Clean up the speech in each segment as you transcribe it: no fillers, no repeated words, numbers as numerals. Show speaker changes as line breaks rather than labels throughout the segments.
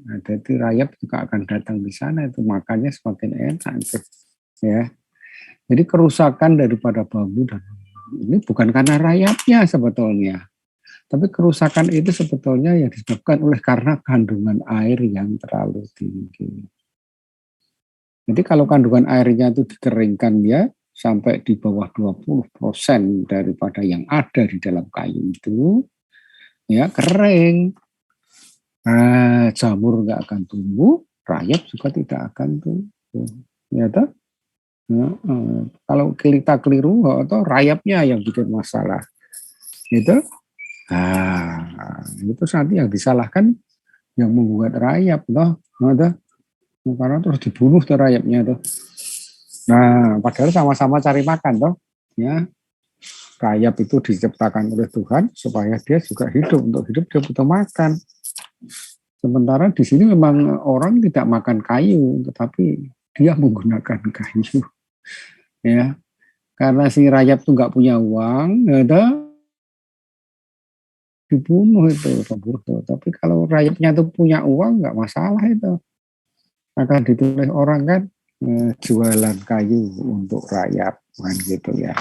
Nah, jadi rayap juga akan datang di sana itu makannya semakin enak itu, ya. Jadi kerusakan daripada bambu dan ini bukan karena rayapnya sebetulnya, tapi kerusakan itu sebetulnya yang disebabkan oleh karena kandungan air yang terlalu tinggi. Jadi kalau kandungan airnya itu dikeringkan ya sampai di bawah 20% daripada yang ada di dalam kayu itu, ya kering. Nah, jamur nggak akan tumbuh, rayap juga tidak akan tumbuh. Ya toh? Kalau kita keliru atau rayapnya yang bikin masalah, gitu. Nah, itu nanti yang disalahkan yang membuat rayap, toh, toh. Karena terus dibunuh tuh rayapnya tuh. Nah, padahal sama-sama cari makan, toh, ya. Rayap itu diciptakan oleh Tuhan supaya dia juga hidup. Untuk hidup dia butuh makan. Sementara di sini memang orang tidak makan kayu, tetapi dia menggunakan kayu, ya. Karena si rayap tuh nggak punya uang, ada dibunuh itu pembunuh. Tapi kalau rayapnya tuh punya uang nggak masalah itu. Akan ditulis orang kan jualan kayu untuk rayap kan gitu ya.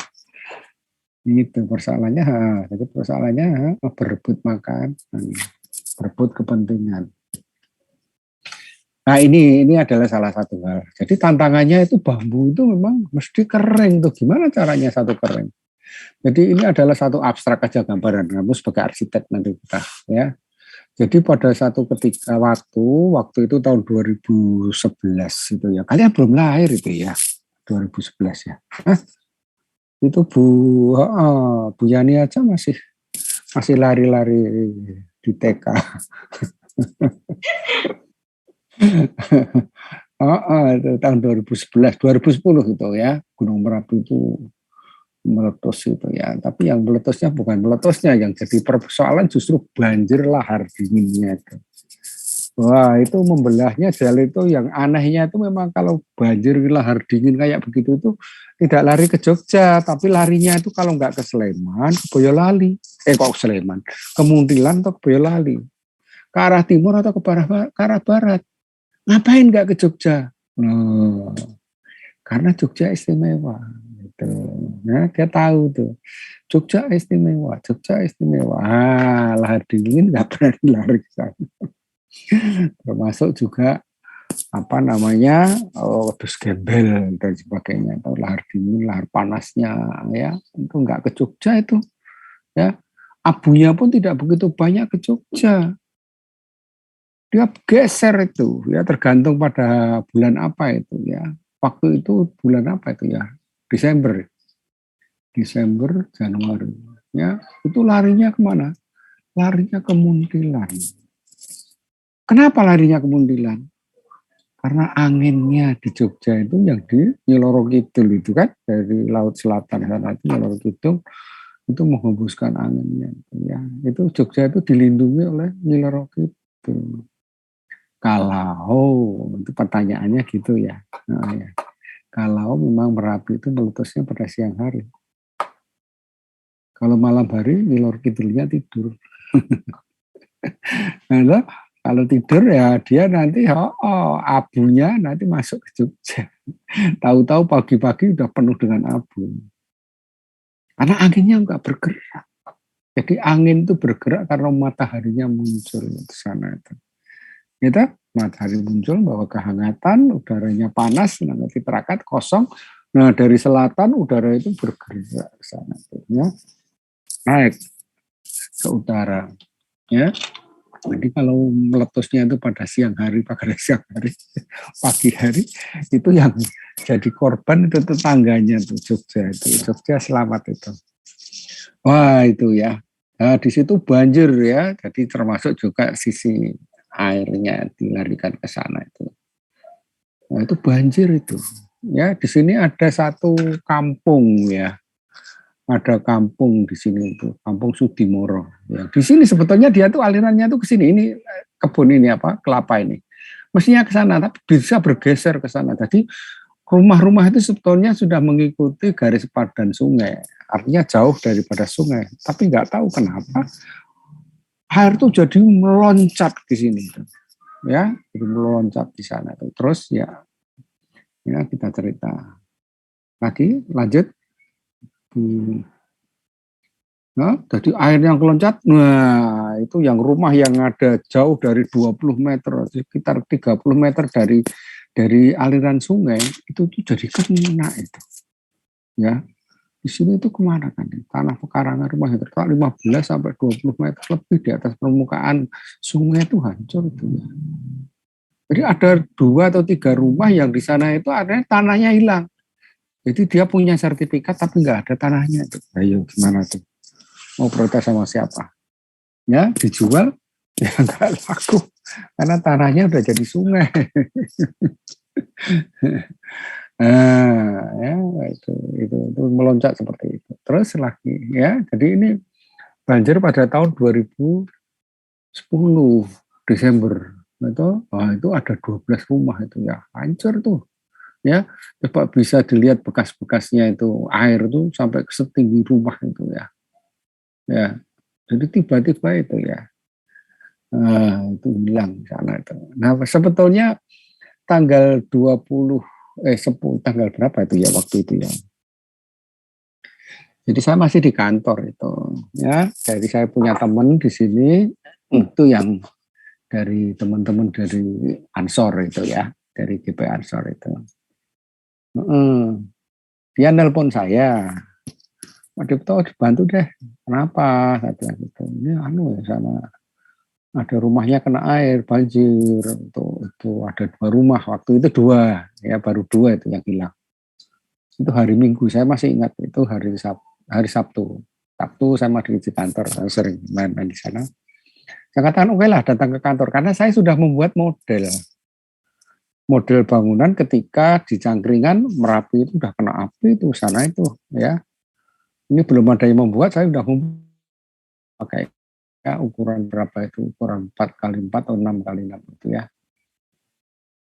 Itu persoalannya, jadi persoalannya berebut makan, berebut kepentingan. Nah ini adalah salah satu hal. Jadi tantangannya itu bambu itu memang mesti kering tuh. Gimana caranya satu kering? Jadi ini adalah satu abstrak aja gambaran. Kamu sebagai arsitek nanti kita ya. Jadi pada satu ketika waktu itu tahun 2011 itu ya. Kalian belum lahir itu ya. 2011 ya. Hah? Itu Bu Yani aja masih lari-lari di TK. Itu tahun 2011, 2010 itu ya, Gunung Merapi itu meletus itu ya. Tapi yang meletusnya bukan meletusnya, yang jadi persoalan justru banjir lahar dinginnya itu. Wah itu membelahnya Jal itu yang anehnya itu memang kalau banjir lahar dingin kayak begitu itu tidak lari ke Jogja, tapi larinya itu kalau nggak ke Sleman, ke Boyolali. Kok ke Sleman? Ke Muntilan atau ke Boyolali. Ke arah timur atau ke arah barat. Ngapain nggak ke Jogja? Nah, karena Jogja istimewa. Gitu. Nah, dia tahu tuh. Jogja istimewa, Jogja istimewa. Lahar dingin nggak berani lari ke sana. Termasuk juga apa namanya wedus gembel dan sebagainya. Atau lahar dingin, lahar panasnya, ya itu nggak ke Jogja itu. Ya, abunya pun tidak begitu banyak ke Jogja. Dia geser itu, ya tergantung pada bulan apa itu ya. Waktu itu bulan apa itu ya? Desember, Januari. Ya, itu larinya kemana? Larinya ke Muntilan. Kenapa larinya ke Muntilan? Karena anginnya di Jogja itu yang di Nyiloro Kidul itu kan dari Laut Selatan sana itu Nyiloro Kidul itu menghembuskan anginnya. Ya, itu Jogja itu dilindungi oleh Nyiloro Kidul. Kalau itu pertanyaannya gitu ya. Nah, ya. Kalau memang Merapi itu meletusnya pada siang hari. Kalau malam hari Nyilor Kidulnya tidur. Nah, kalau tidur ya dia nanti abunya nanti masuk ke Jogja. Tahu-tahu pagi-pagi udah penuh dengan abu. Karena anginnya nggak bergerak. Jadi angin itu bergerak karena mataharinya muncul di sana itu. Gitu, matahari muncul bawa kehangatan, udaranya panas, nanti terakat kosong. Nah dari selatan udara itu bergerak ke sana, ya, naik ke utara, ya. Jadi kalau meletusnya itu pada siang hari, pagi hari itu yang jadi korban itu tetangganya tuh Jogja itu, Jogja selamat itu. Wah itu ya. Nah, di situ banjir ya, jadi termasuk juga sisi airnya dilarikan ke sana itu. Nah, itu banjir itu. Ya, di sini ada satu kampung ya. Ada kampung di sini itu, Kampung Sudimoro. Ya, di sini sebetulnya dia tuh alirannya tuh ke sini. Ini kebun ini apa? Kelapa ini. Mestinya ke sana, tapi bisa bergeser ke sana. Jadi rumah-rumah itu sebetulnya sudah mengikuti garis padan sungai. Artinya jauh daripada sungai. Tapi nggak tahu kenapa air tuh jadi meloncat di sini. ya, jadi meloncat di sana tuh. Terus ya kita cerita. Lagi lanjut. Nah, jadi air yang keloncat, nah itu yang rumah yang ada jauh dari 20 meter, sekitar 30 meter dari aliran sungai, itu tuh jadi kena itu. Ya, di sini itu kemana kan? Tanah pekarangan rumah yang terletak 15 sampai 20 meter lebih di atas permukaan sungai itu hancur itu ya. Jadi ada 2 atau 3 rumah yang di sana itu ada tanahnya hilang. Jadi dia punya sertifikat tapi nggak ada tanahnya. Ayo gimana tuh? Mau protes sama siapa? Ya dijual ya nggak laku karena tanahnya udah jadi sungai. Nah, ya itu melonjak seperti itu. Terus lagi ya, jadi ini banjir pada tahun 2010 Desember. Itu ada 12 rumah itu ya hancur tuh. Ya, coba bisa dilihat bekas-bekasnya itu air tuh sampai ke setinggi rumah itu ya. Ya, jadi tiba-tiba itu ya. Nah, itu hilang di sana itu. Nah, sebetulnya tanggal 10 tanggal berapa itu ya waktu itu ya. Jadi saya masih di kantor itu ya. Jadi saya punya teman di sini itu yang dari teman-teman dari Ansor itu ya, dari GP Ansor itu. Dia nelpon saya, Pak Dipto dibantu deh. Kenapa? Saya bilang gitu. Ini ya sama ada rumahnya kena air banjir itu ada 2 rumah waktu itu 2 ya baru 2 itu yang hilang itu hari Minggu saya masih ingat itu hari Sabtu saya masih di kantor saya sering main-main di sana saya katakan oke lah datang ke kantor karena saya sudah membuat model bangunan ketika di Cangkringan Merapi itu udah kena api itu sana itu ya ini belum ada yang membuat saya udah pakai ya ukuran berapa itu ukuran 4x4 atau 6x6 itu ya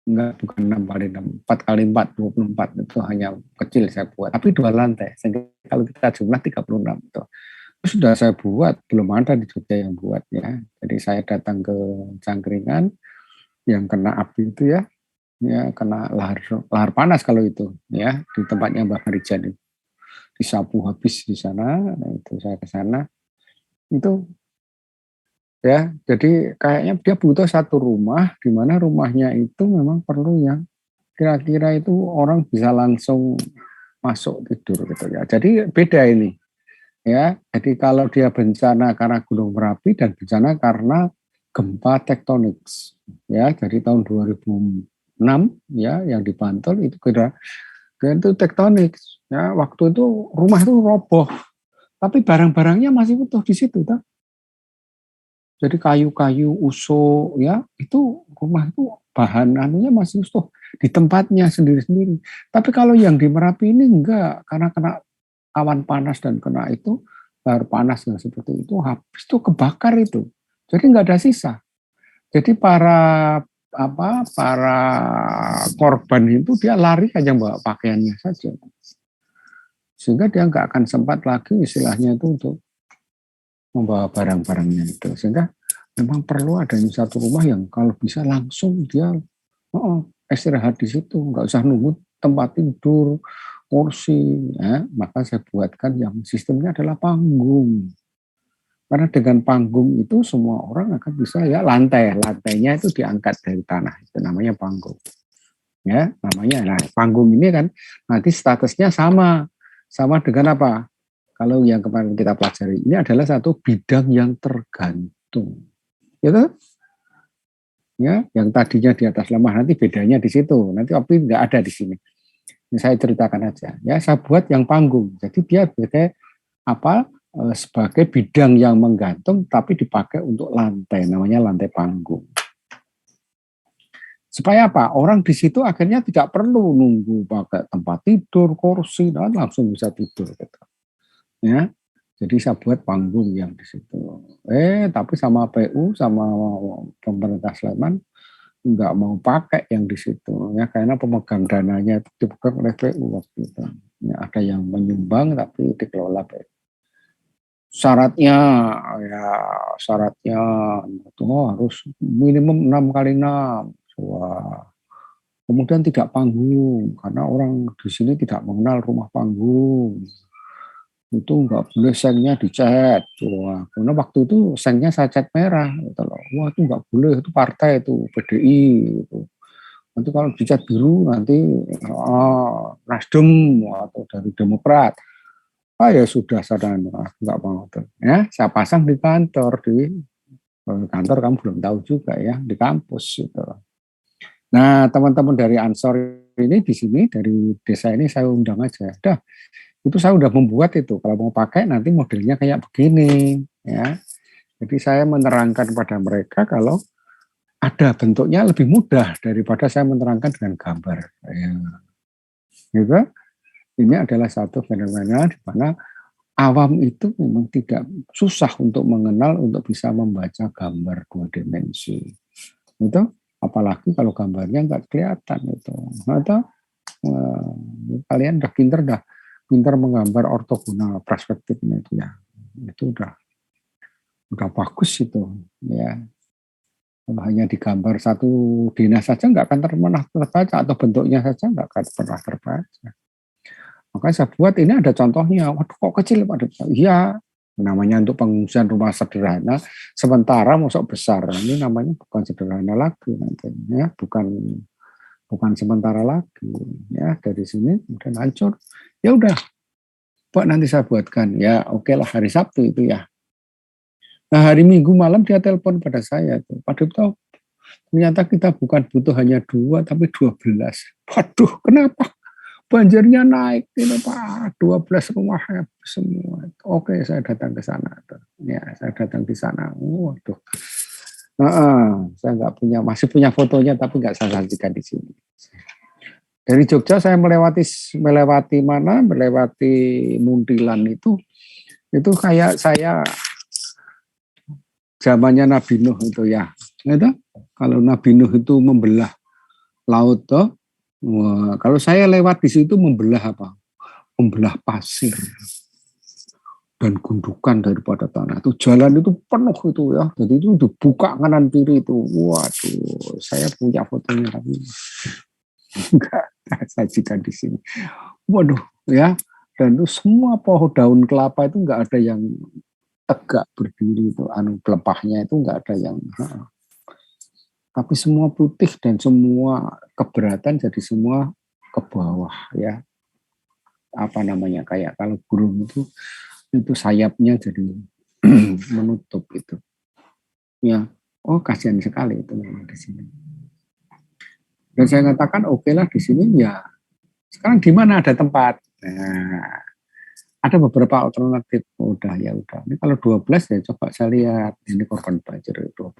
enggak bukan 6x6 4x4 24 itu hanya kecil saya buat tapi 2 lantai sehingga kalau kita jumlah 36 itu sudah saya buat belum ada di Jogja yang buat ya jadi saya datang ke Cangkringan yang kena api itu ya kena lahar panas kalau itu ya di tempatnya Mbak Marijan itu disapu habis di sana nah, itu saya ke sana itu ya jadi kayaknya dia butuh 1 rumah di mana rumahnya itu memang perlu yang kira-kira itu orang bisa langsung masuk tidur gitu ya jadi beda ini ya jadi kalau dia bencana karena Gunung Merapi dan bencana karena gempa tektonik ya jadi tahun 2006 ya yang di Bantul itu kira itu tektonik ya waktu itu rumah itu roboh tapi barang-barangnya masih utuh di situ tak? Jadi kayu-kayu usuk ya itu rumah itu bahan anunya masih utuh di tempatnya sendiri-sendiri. Tapi kalau yang di Merapi ini enggak karena kena awan panas dan kena itu lahar panas yang seperti itu habis itu kebakar itu. Jadi enggak ada sisa. Jadi para korban itu dia lari aja bawa pakaiannya saja. Sehingga dia enggak akan sempat lagi istilahnya itu untuk membawa barang-barangnya itu sehingga memang perlu adanya 1 rumah yang kalau bisa langsung dia istirahat di situ nggak usah nunggu tempat tidur kursi ya maka saya buatkan yang sistemnya adalah panggung karena dengan panggung itu semua orang akan bisa ya lantainya itu diangkat dari tanah itu namanya panggung ya namanya nah panggung ini kan nanti statusnya sama dengan apa kalau yang kemarin kita pelajari ini adalah 1 bidang yang tergantung gitu ya yang tadinya di atas lemah nanti bedanya di situ nanti api nggak ada di sini ini saya ceritakan aja ya saya buat yang panggung jadi dia sebagai bidang yang menggantung tapi dipakai untuk lantai namanya lantai panggung supaya apa orang di situ akhirnya tidak perlu nunggu pakai tempat tidur kursi dan langsung bisa tidur gitu ya jadi saya buat panggung yang di situ tapi sama PU sama pemerintah Sleman nggak mau pakai yang di situ ya karena pemegang dananya itu dipegang oleh PU waktu itu ya, ada yang menyumbang tapi dikelola PU Syaratnya, ya syaratnya itu harus minimum 6 kali 6. Wah. Kemudian tidak panggung, karena orang di sini tidak mengenal rumah panggung. Itu nggak boleh sengnya dicat. Wah, karena waktu itu sengnya saya cat merah. Gitu loh. Wah, itu nggak boleh, itu partai itu, PDI. Gitu. Nanti kalau dicat biru, nanti Nasdem atau dari Demokrat. Ah ya sudah, saya nggak mau. Ya, saya pasang di kantor, di kantor kamu belum tahu juga ya, di kampus. Gitu. Nah, teman-teman dari Ansor ini di sini, dari desa ini saya undang aja. Dah, itu saya udah membuat itu. Kalau mau pakai nanti modelnya kayak begini. Ya. Jadi saya menerangkan pada mereka kalau ada bentuknya lebih mudah daripada saya menerangkan dengan gambar. Ya. Gitu. Ini adalah satu fenomena di mana awam itu memang tidak susah untuk mengenal, untuk bisa membaca gambar 2 dimensi. Itu apalagi kalau gambarnya nggak kelihatan itu. Atau kalian udah pinter menggambar ortogonal perspektifnya itu ya. Itu udah bagus itu ya. Kalau hanya digambar satu dinas saja nggak akan pernah terbaca atau bentuknya saja nggak akan pernah terbaca. Makanya saya buat ini ada contohnya. Waduh kok kecil Pak? Iya, namanya untuk pengungsian rumah sederhana sementara masuk besar. Ini namanya bukan sederhana lagi nantinya, bukan sementara lagi ya. Dari sini kemudian hancur. Ya udah, Pak nanti saya buatkan. Ya oke lah hari Sabtu itu ya. Nah hari Minggu malam dia telepon pada saya tuh. Pak Dipto, ternyata kita bukan butuh hanya 2 tapi 12. Waduh, kenapa? Banjirnya naik ini Pak, 12 rumah semua. Oke, saya datang ke sana. Ya, saya datang di sana. Waduh. Saya nggak punya, masih punya fotonya tapi nggak saya sajikan di sini. Dari Jogja saya melewati mana? Melewati Muntilan itu kayak saya zamannya Nabi Nuh itu ya. Itu kalau Nabi Nuh itu membelah laut toh. Wah, kalau saya lewat di situ membelah apa? Membelah pasir dan gundukan daripada tanah. Itu jalan itu penuh itu ya. Jadi itu dibuka kanan kiri itu. Waduh, saya punya fotonya tapi enggak sajikan di sini. Waduh, ya. Dan itu semua pohon daun kelapa itu enggak ada yang tegak berdiri itu, pelepahnya itu enggak ada yang. Tapi semua putih dan semua keberatan jadi semua ke bawah ya. Apa namanya kayak kalau burung itu sayapnya jadi menutup itu. Ya, oh kasihan sekali itu memang di sini. Dan saya katakan oke lah di sini ya. Sekarang di mana ada tempat? Nah, ada beberapa alternatif. Udah ya udah. Ini kalau 12 ya coba saya lihat. Ini korban banjir 12.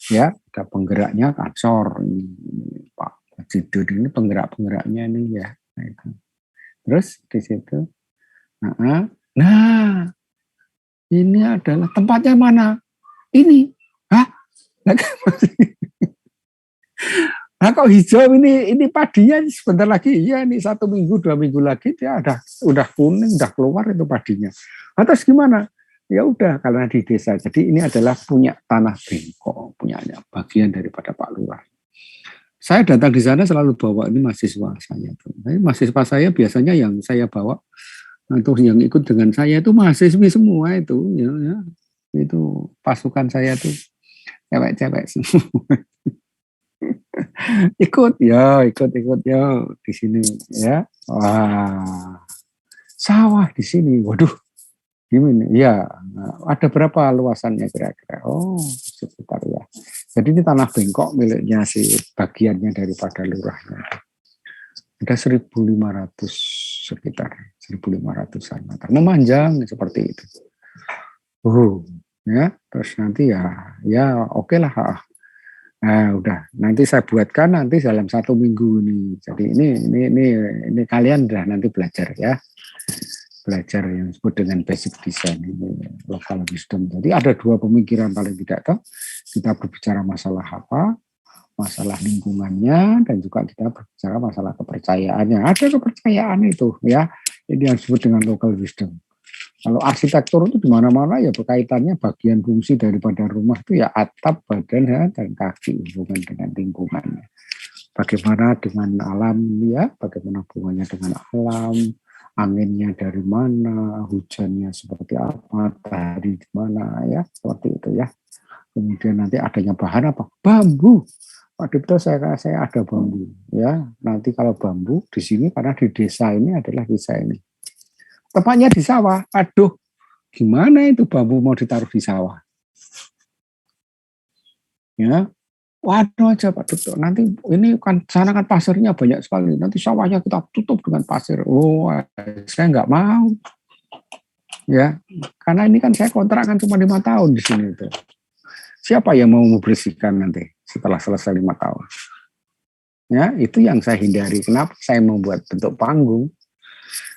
Ya, ada penggeraknya Ansor. Ini Pak Jidun ini penggerak-penggeraknya ini ya. Nah, itu. Terus di situ. Nah, ini adalah tempatnya mana? Ini. Hah? Nah kok hijau ini padinya sebentar lagi ya ini 1 minggu 2 minggu lagi dia udah kuning udah keluar itu padinya. Atas gimana? Ya udah karena di desa. Jadi ini adalah punya tanah bengkok, punyanya bagian daripada Pak Lurah. Saya datang di sana selalu bawa ini mahasiswa saya. Mahasiswa saya biasanya yang saya bawa atau yang ikut dengan saya itu mahasiswi semua itu ya. Itu pasukan saya tuh cewek-cewek semua. ikut ya di sini ya. Wah, sawah di sini. Waduh, gimana? Ya, ada berapa luasannya kira-kira? Oh, sekitar ya. Jadi ini tanah bengkok miliknya si bagiannya daripada lurahnya. Ada 1.500 sekitar 1.500-an meter. Memanjang seperti itu. Ya, terus nanti ya oke lah. Nah, udah nanti saya buatkan nanti dalam 1 minggu ini. Jadi ini kalian udah nanti belajar ya, belajar yang disebut dengan basic design ini local wisdom. Jadi ada 2 pemikiran paling tidak toh. Kita berbicara masalah apa, masalah lingkungannya dan juga kita berbicara masalah kepercayaannya. Ada kepercayaan itu ya, ini yang disebut dengan local wisdom. Kalau arsitektur itu di mana-mana ya berkaitannya bagian fungsi daripada rumah itu ya atap, badan, ya, dan kaki, hubungan dengan lingkungannya. Bagaimana dengan alam ya, bagaimana hubungannya dengan alam, anginnya dari mana, hujannya seperti apa, matahari di mana ya, seperti itu ya. Kemudian nanti adanya bahan apa? Bambu. Pak Dipto saya ada bambu ya. Nanti kalau bambu di sini karena di desa ini adalah desa ini. Tepatnya di sawah. Aduh, gimana itu bambu mau ditaruh di sawah? Ya, waduh aja Pak Dipto. Nanti ini kan sana kan pasirnya banyak sekali. Nanti sawahnya kita tutup dengan pasir. Oh, saya nggak mau. Ya, karena ini kan saya kontrak kan cuma 5 tahun di sini itu. Siapa yang mau membersihkan nanti setelah selesai 5 tahun? Ya, itu yang saya hindari. Kenapa saya membuat bentuk panggung?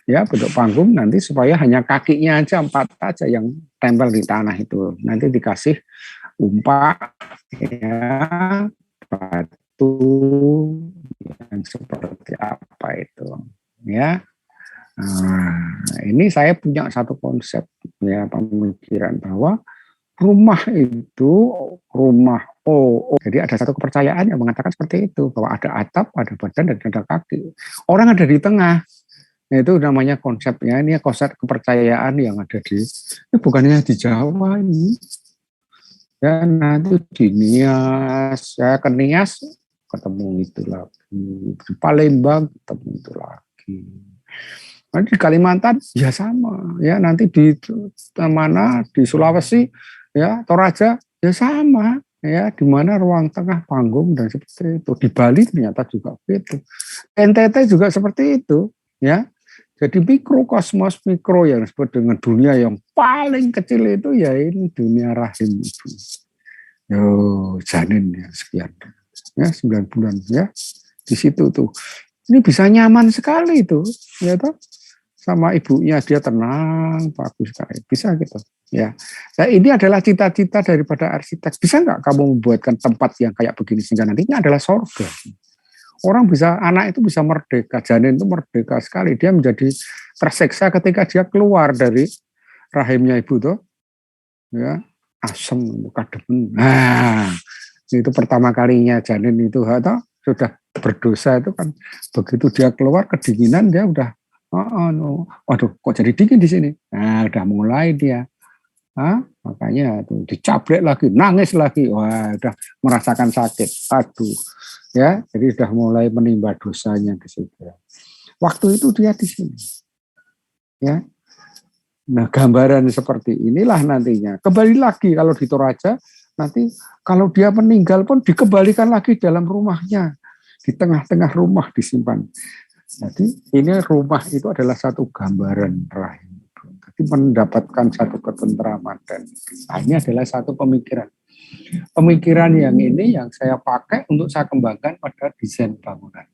Ya, bentuk panggung nanti supaya hanya kakinya aja 4 aja yang tempel di tanah itu. Nanti dikasih umpak, ya, batu yang seperti apa itu, ya. Nah, ini saya punya satu konsep, ya, pemikiran bahwa rumah itu rumah jadi ada satu kepercayaan yang mengatakan seperti itu, bahwa ada atap, ada badan, dan ada kaki. Orang ada di tengah. Itu namanya konsepnya, ini konsep kepercayaan yang ada ini bukannya di Jawa ini. Ya nanti di Nias, saya ke Nias ketemu itu lagi, di Palembang ketemu itu lagi. Nanti di Kalimantan ya sama, ya nanti di mana di Sulawesi ya Toraja ya sama, ya di mana ruang tengah panggung dan seperti itu. Di Bali ternyata juga begitu. NTT juga seperti itu, ya. Jadi mikrokosmos mikro yang disebut dengan dunia yang paling kecil itu ya ini dunia rahim itu. Yo janin ya sekian, ya 9 bulan ya di situ tuh. Ini bisa nyaman sekali itu, ya toh. Sama ibunya dia tenang, bagus sekali, bisa gitu. Ya, nah, ini adalah cita-cita daripada arsitek. Bisa nggak kamu membuatkan tempat yang kayak begini sehingga nantinya adalah surga? Orang bisa, anak itu bisa merdeka, janin itu merdeka sekali. Dia menjadi terseksa ketika dia keluar dari rahimnya ibu tuh, ya asam, kademen. Nah, itu pertama kalinya janin itu atau sudah berdosa itu kan begitu dia keluar kedinginan dia udah, waduh kok jadi dingin di sini. Nah, udah mulai dia. Makanya tuh dicabrek lagi, nangis lagi, wah udah merasakan sakit, aduh, ya, jadi sudah mulai menimba dosanya di situ. Waktu itu dia di sini, ya. Nah, gambaran seperti inilah nantinya. Kembali lagi kalau di Toraja, nanti kalau dia meninggal pun dikembalikan lagi dalam rumahnya, di tengah-tengah rumah disimpan. Jadi ini rumah itu adalah satu gambaran rahim. Jadi mendapatkan satu ketentraman dan ini adalah satu pemikiran. Pemikiran yang ini yang saya pakai untuk saya kembangkan pada desain bangunan.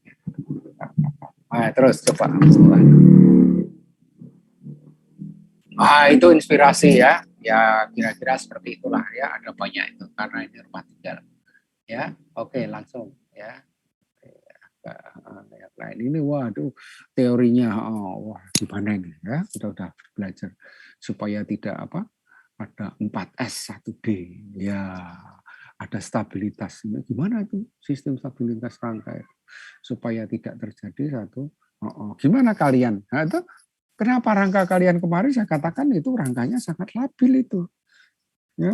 Nah, terus coba. Itu inspirasi ya. Ya kira-kira seperti itulah ya. Ada banyak itu karena ini rumah tinggal. Ya, oke langsung ya. Yang lain ini waduh teorinya wah gimana ini ya kita udah belajar supaya tidak ada 4S 1D ya ada stabilitas gimana itu sistem stabilitas rangka itu supaya tidak terjadi satu gimana kalian itu kenapa rangka kalian kemarin saya katakan itu rangkanya sangat labil itu ya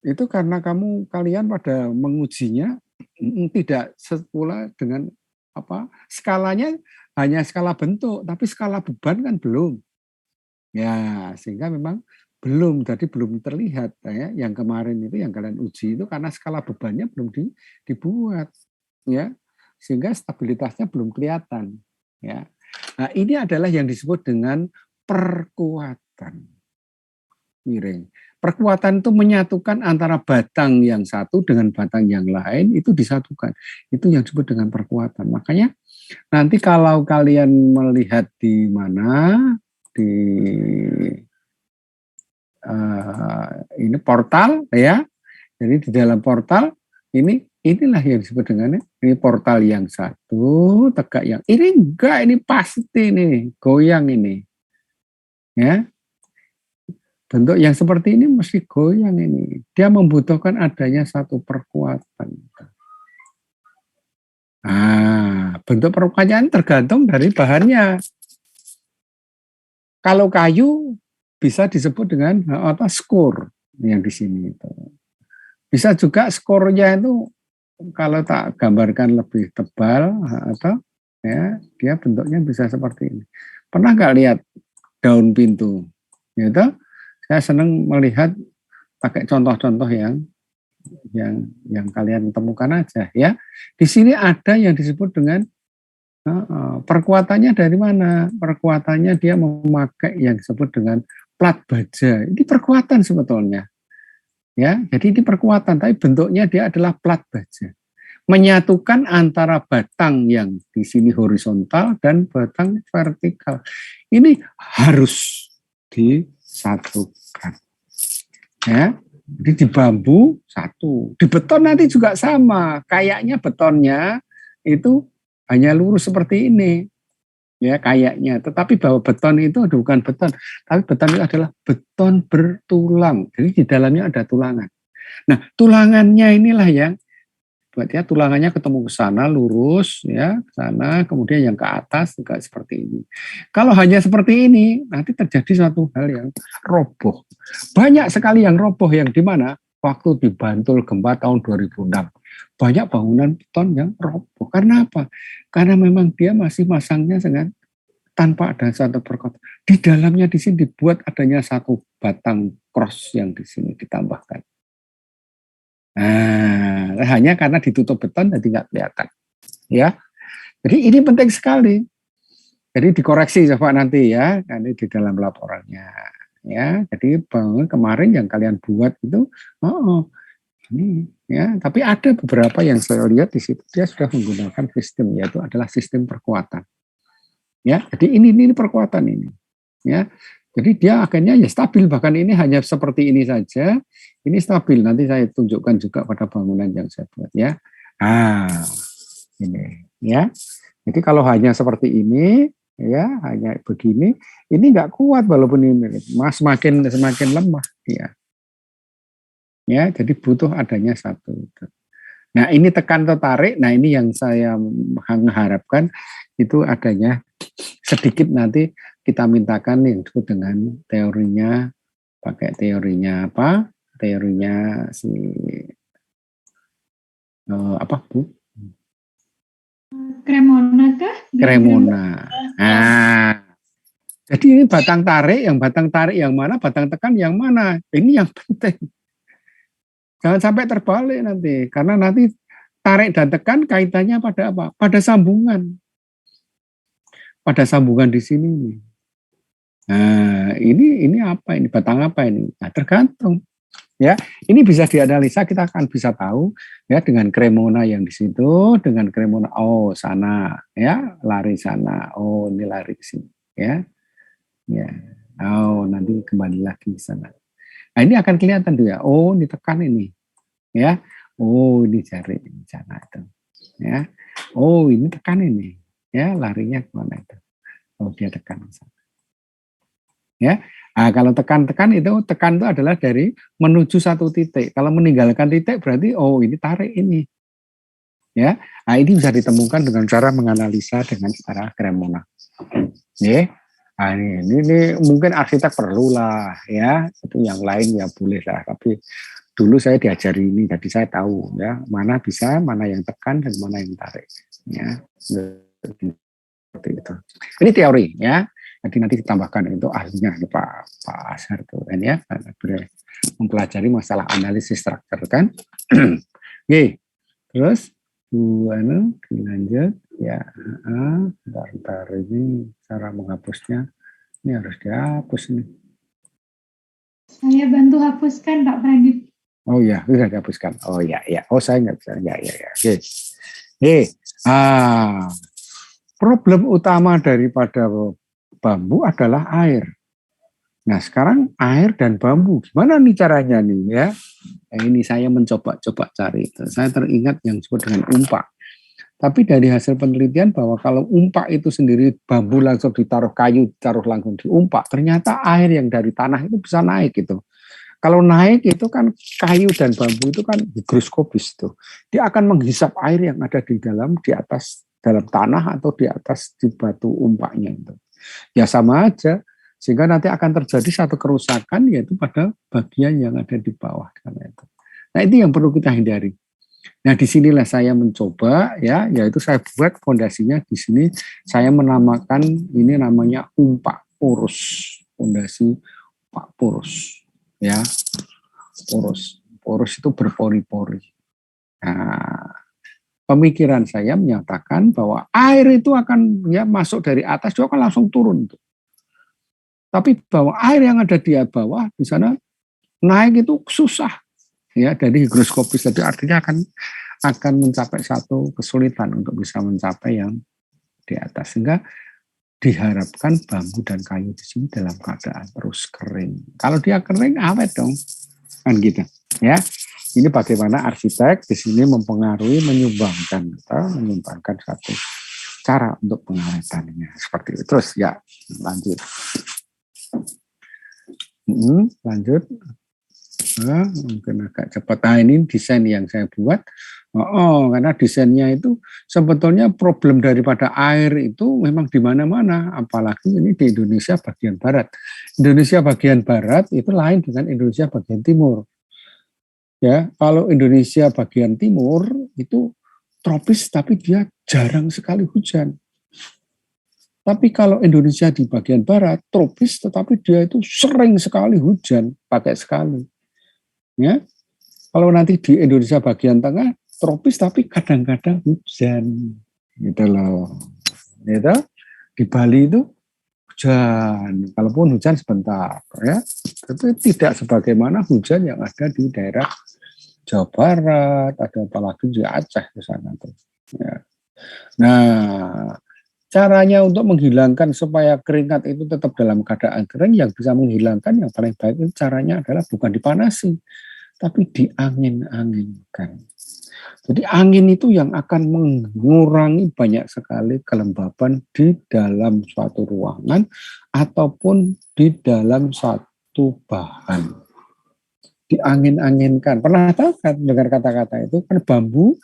itu karena kalian pada mengujinya tidak sepula dengan skalanya hanya skala bentuk tapi skala beban kan belum ya sehingga memang belum jadi belum terlihat ya yang kemarin itu yang kalian uji itu karena skala bebannya belum dibuat ya sehingga stabilitasnya belum kelihatan ya nah ini adalah yang disebut dengan perkuatan miring. Perkuatan itu menyatukan antara batang yang satu dengan batang yang lain itu disatukan. Itu yang disebut dengan perkuatan. Makanya nanti kalau kalian melihat di mana di ini portal ya. Jadi di dalam portal inilah yang disebut dengan ini portal yang satu tegak yang ini enggak ini pasti nih goyang ini. Ya, bentuk yang seperti ini mesti goyang ini. Dia membutuhkan adanya satu perkuatan. Nah, bentuk perkuatan tergantung dari bahannya. Kalau kayu bisa disebut dengan skor yang di sini itu. Bisa juga skornya itu kalau tak gambarkan lebih tebal atau ya dia bentuknya bisa seperti ini. Pernah nggak lihat daun pintu? Gitu. Saya senang melihat pakai contoh-contoh yang kalian temukan aja ya. Di sini ada yang disebut dengan perkuatannya dari mana? Perkuatannya dia memakai yang disebut dengan plat baja. Ini perkuatan sebetulnya. Ya, jadi ini perkuatan, tapi bentuknya dia adalah plat baja. Menyatukan antara batang yang di sini horizontal dan batang vertikal. Ini harus disatukan. Ya, jadi di bambu satu, di beton nanti juga sama. Kayaknya betonnya itu hanya lurus seperti ini, ya kayaknya. Tetapi bahwa beton itu bukan beton, tapi beton itu adalah beton bertulang. Jadi di dalamnya ada tulangan. Nah, tulangannya inilah yang buat dia tulangannya ketemu ke sana lurus ya, ke sana, kemudian yang ke atas juga seperti ini. Kalau hanya seperti ini, nanti terjadi satu hal yang roboh. Banyak sekali yang roboh yang di mana waktu di Bantul gempa tahun 2006. Banyak bangunan beton yang roboh. Karena apa? Karena memang dia masih masangnya dengan tanpa ada satu perkuatan. Di dalamnya di sini dibuat adanya satu batang cross yang di sini ditambahkan. Nah, hanya karena ditutup beton jadi nggak kelihatan. Ya, jadi ini penting sekali. Jadi dikoreksi coba nanti ya, nanti di dalam laporannya. Ya, jadi kemarin yang kalian buat itu, ini ya, tapi ada beberapa yang saya lihat di situ dia sudah menggunakan sistem, yaitu adalah sistem perkuatan. Ya, jadi ini perkuatan ini. Ya, jadi dia akhirnya ya stabil, bahkan ini hanya seperti ini saja, ini stabil. Nanti saya tunjukkan juga pada bangunan yang saya buat ya. Ini ya. Jadi kalau hanya seperti ini, ya hanya begini, ini nggak kuat walaupun ini semakin lemah ya. Ya, jadi butuh adanya satu. Nah ini tekan atau tarik, nah ini yang saya mengharapkan itu adanya sedikit nanti kita mintakan yang disebut dengan teorinya, pakai teorinya apa? Teorinya si apa Bu?
Cremona kah?
Cremona. Nah, jadi ini batang tarik yang mana, batang tekan yang mana? Ini yang penting. Jangan sampai terbalik nanti, karena nanti tarik dan tekan kaitannya pada apa? Pada sambungan. Pada sambungan di sini nih. Nah, ini apa ini? Batang apa ini? Nah, tergantung. Ya, ini bisa dianalisa, kita akan bisa tahu ya dengan Cremona yang di situ, dengan Cremona sana ya, lari sana. Oh, ini lari ke sini ya. Ya. Oh, nanti kembali lagi ke sana. Nah, ini akan kelihatan tuh ya. Oh, ini tekan ini. Ya. Oh, ini jari ini sana itu. Ya. Oh, ini tekan ini. Ya, larinya kemana itu? Oh, dia tekan ke sana. Ya. Nah, kalau tekan itu adalah dari menuju satu titik. Kalau meninggalkan titik berarti ini tarik ini. Ya. Nah, ini bisa ditemukan dengan cara menganalisa dengan cara Cremona. Ya. Nah, ini mungkin arsitek perlulah ya. Itu yang lain ya boleh lah, tapi dulu saya diajari ini, jadi saya tahu ya mana bisa, mana yang tekan dan mana yang tarik. Ya. Seperti itu. Ini teori ya. Jadi nanti ditambahkan itu ahlinya Pak Ashar tuh kan ya, mempelajari masalah analisis struktur kan. Oke, terus dilanjut ya. Bentar ini cara menghapusnya ini harus dihapus ini.
Saya bantu hapuskan Pak Pradip.
Oh ya, sudah dihapuskan. Oh ya. Oh saya nggak bisa. Ya. Oke. Problem utama daripada bambu adalah air. Nah sekarang air dan bambu gimana nih caranya nih ya? Ini saya mencoba cari itu. Saya teringat yang disebut dengan umpa. Tapi dari hasil penelitian bahwa kalau umpak itu sendiri bambu langsung ditaruh kayu, ditaruh langsung diumpak, ternyata air yang dari tanah itu bisa naik gitu. Kalau naik itu kan kayu dan bambu itu kan higroskopis tuh. Dia akan menghisap air yang ada di dalam, di atas dalam tanah atau di atas di batu umpaknya itu. Ya sama aja, sehingga nanti akan terjadi satu kerusakan yaitu pada bagian yang ada di bawah karena itu. Nah itu yang perlu kita hindari. Nah disinilah saya mencoba ya, yaitu saya buat fondasinya di sini. Saya menamakan ini namanya umpak porus, fondasi umpak porus, ya porus itu berpori-pori. Nah, pemikiran saya menyatakan bahwa air itu akan ya masuk dari atas, dia akan langsung turun. Tapi bahwa air yang ada di bawah di sana naik itu susah. Ya, dari higroskopis tadi artinya akan mencapai satu kesulitan untuk bisa mencapai yang di atas, sehingga diharapkan bambu dan kayu di sini dalam keadaan terus kering. Kalau dia kering awet dong, kan gitu ya. Ini bagaimana arsitek di sini mempengaruhi, menyumbangkan satu cara untuk pengawetannya seperti itu. Terus ya lanjut. Lanjut. Mungkin agak cepat. Nah ini desain yang saya buat. Karena desainnya itu sebetulnya problem daripada air itu memang di mana-mana, apalagi ini di Indonesia bagian barat. Indonesia bagian barat itu lain dengan Indonesia bagian timur. Ya, kalau Indonesia bagian timur itu tropis tapi dia jarang sekali hujan. Tapi kalau Indonesia di bagian barat tropis tetapi dia itu sering sekali hujan, pakai sekali. Ya, kalau nanti di Indonesia bagian tengah tropis tapi kadang-kadang hujan, gitu loh. Gitu. Di Bali itu hujan, kalaupun hujan sebentar, ya, tapi tidak sebagaimana hujan yang ada di daerah Jawa Barat, ada apalagi di Aceh di sana tuh. Ya. Nah, caranya untuk menghilangkan supaya keringat itu tetap dalam keadaan kering, yang bisa menghilangkan yang paling baik itu caranya adalah bukan dipanasi, tapi diangin-anginkan. Jadi angin itu yang akan mengurangi banyak sekali kelembapan di dalam suatu ruangan ataupun di dalam satu bahan. Diangin-anginkan. Pernah tahu kan dengar kata-kata itu? Kan bambu,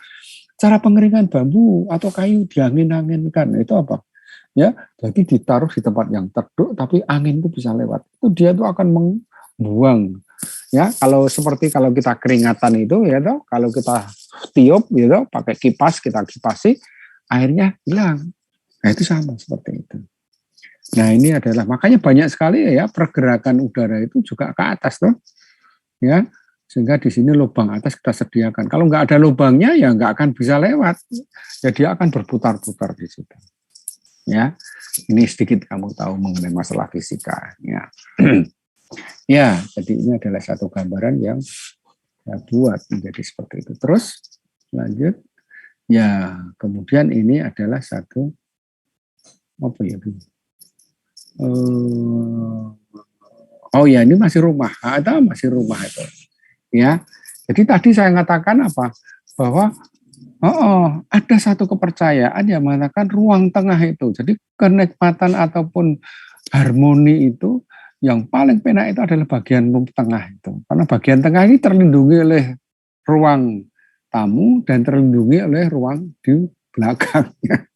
cara pengeringan bambu atau kayu diangin-anginkan. Itu apa? Ya, jadi ditaruh di tempat yang teduh tapi angin itu bisa lewat. Itu dia tuh akan membuang. Ya, kalau seperti kalau kita keringatan itu ya toh, kalau kita tiup gitu pakai kipas, kita kipasi, airnya hilang. Nah, itu sama seperti itu. Nah, ini adalah makanya banyak sekali ya pergerakan udara itu juga ke atas tuh. Ya, sehingga di sini lubang atas kita sediakan. Kalau nggak ada lubangnya ya nggak akan bisa lewat. Ya dia akan berputar-putar di situ. Ya, ini sedikit kamu tahu mengenai masalah fisika. Ya. Ya, jadi ini adalah satu gambaran yang saya buat menjadi seperti itu. Terus lanjut, ya kemudian ini adalah satu apa ya? Oh ya, ini masih rumah, atau masih rumah itu. Ya, jadi tadi saya mengatakan apa? Bahwa ada satu kepercayaan yang mengatakan ruang tengah itu. Jadi kenikmatan ataupun harmoni itu yang paling penak itu adalah bagian tengah itu. Karena bagian tengah ini terlindungi oleh ruang tamu dan terlindungi oleh ruang di belakangnya.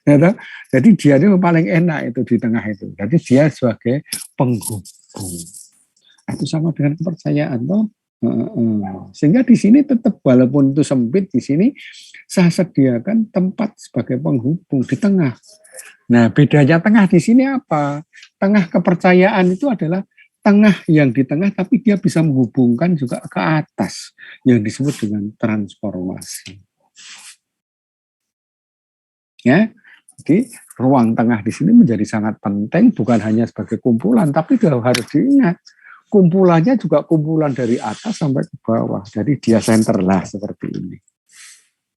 Ya, jadi dia ini paling enak itu di tengah itu. Jadi dia sebagai penghubung. Itu sama dengan kepercayaan toh. Sehingga di sini tetap walaupun itu sempit di sini saya sediakan tempat sebagai penghubung di tengah. Nah, bedanya tengah di sini apa? Tengah kepercayaan itu adalah tengah yang di tengah tapi dia bisa menghubungkan juga ke atas yang disebut dengan transformasi. Ya. Jadi ruang tengah di sini menjadi sangat penting bukan hanya sebagai kumpulan tapi juga harus diingat kumpulannya juga kumpulan dari atas sampai ke bawah. Jadi dia center lah seperti ini.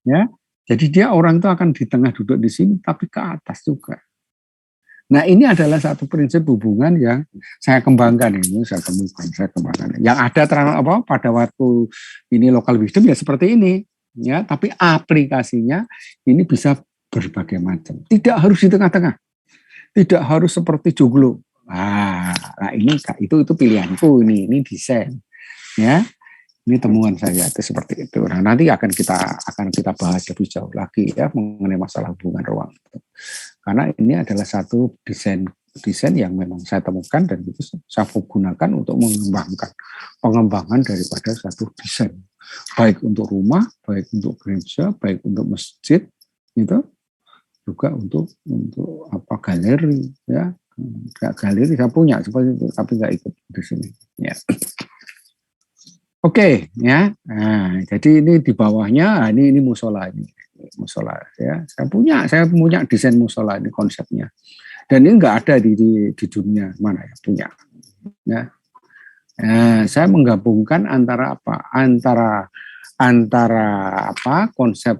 Ya. Jadi dia orang itu akan di tengah duduk di sini tapi ke atas juga. Nah ini adalah satu prinsip hubungan yang saya kembangkan ini, saya kembangkan. Yang ada pada waktu ini local wisdom ya seperti ini. ya, tapi aplikasinya ini bisa berbagai macam. Tidak harus di tengah-tengah, tidak harus seperti joglo. Nah ini itu pilihanku, ini desain, ya. Ini temuan saya itu seperti itu. Nah, nanti akan kita bahas lebih jauh lagi ya mengenai masalah hubungan ruang. Karena ini adalah satu desain yang memang saya temukan dan itu saya gunakan untuk pengembangan daripada satu desain. Baik untuk rumah, baik untuk gereja, baik untuk masjid, gitu. Juga untuk galeri ya. Galeri saya punya seperti itu, tapi nggak ikut di sini. Ya. Oke, ya. Nah, jadi ini di bawahnya, ini musola ini. Musola ya. Saya punya desain musola ini konsepnya. Dan ini enggak ada di dunia mana ya punya. Ya. Nah, saya menggabungkan antara konsep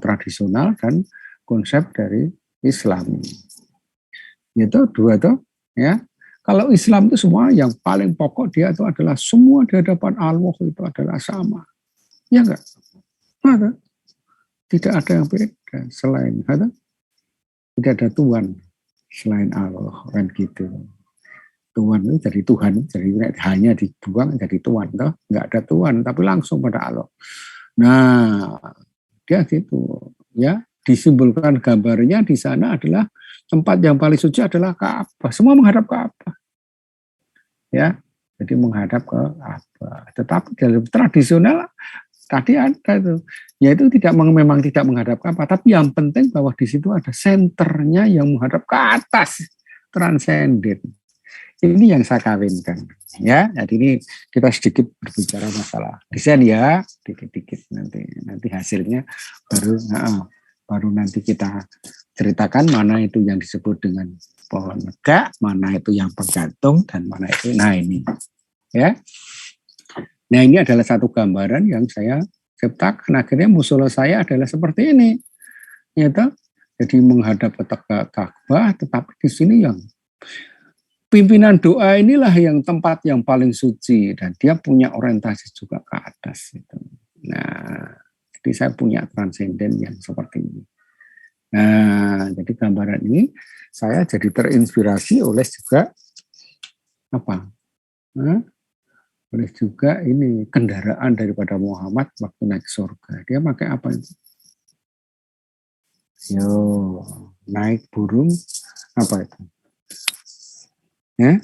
tradisional dan konsep dari Islam. Itu dua tuh, ya. Kalau Islam itu semua yang paling pokok dia itu adalah semua di hadapan Allah itu adalah sama. Ya enggak? Ada. Tidak ada yang beda selain ada. Tidak ada Tuhan selain Allah kan gitu. Tuhan itu jadi Tuhan, jadi hanya dibuang jadi Tuhan, toh nggak ada Tuhan tapi langsung pada Allah. Nah, dia gitu, ya disimbolkan gambarnya di sana adalah tempat yang paling suci adalah Ka'bah. Semua menghadap Ka'bah. Ya, jadi menghadap ke Ka'bah. Tetapi dalam tradisional tadi ada itu, yaitu memang tidak menghadap Ka'bah, tapi yang penting bahwa di situ ada senternya yang menghadap ke atas, transenden. Ini yang saya kawinkan, ya. Jadi ini kita sedikit berbicara masalah desain ya, dikit-dikit nanti hasilnya baru nanti kita ceritakan mana itu yang disebut dengan pohon megak, mana itu yang penggantung, dan mana itu. Nah ini, ya. Nah ini adalah satu gambaran yang saya ciptakan. Akhirnya musola saya adalah seperti ini, yaitu jadi menghadap ke Ka'bah, tetapi di sini yang pimpinan doa inilah yang tempat yang paling suci dan dia punya orientasi juga ke atas. Gitu. Nah, jadi saya punya transenden yang seperti ini. Nah, jadi gambaran ini saya jadi terinspirasi oleh juga oleh juga ini kendaraan daripada Muhammad waktu naik surga. Dia pakai apa itu? Naik burung apa itu? Ya,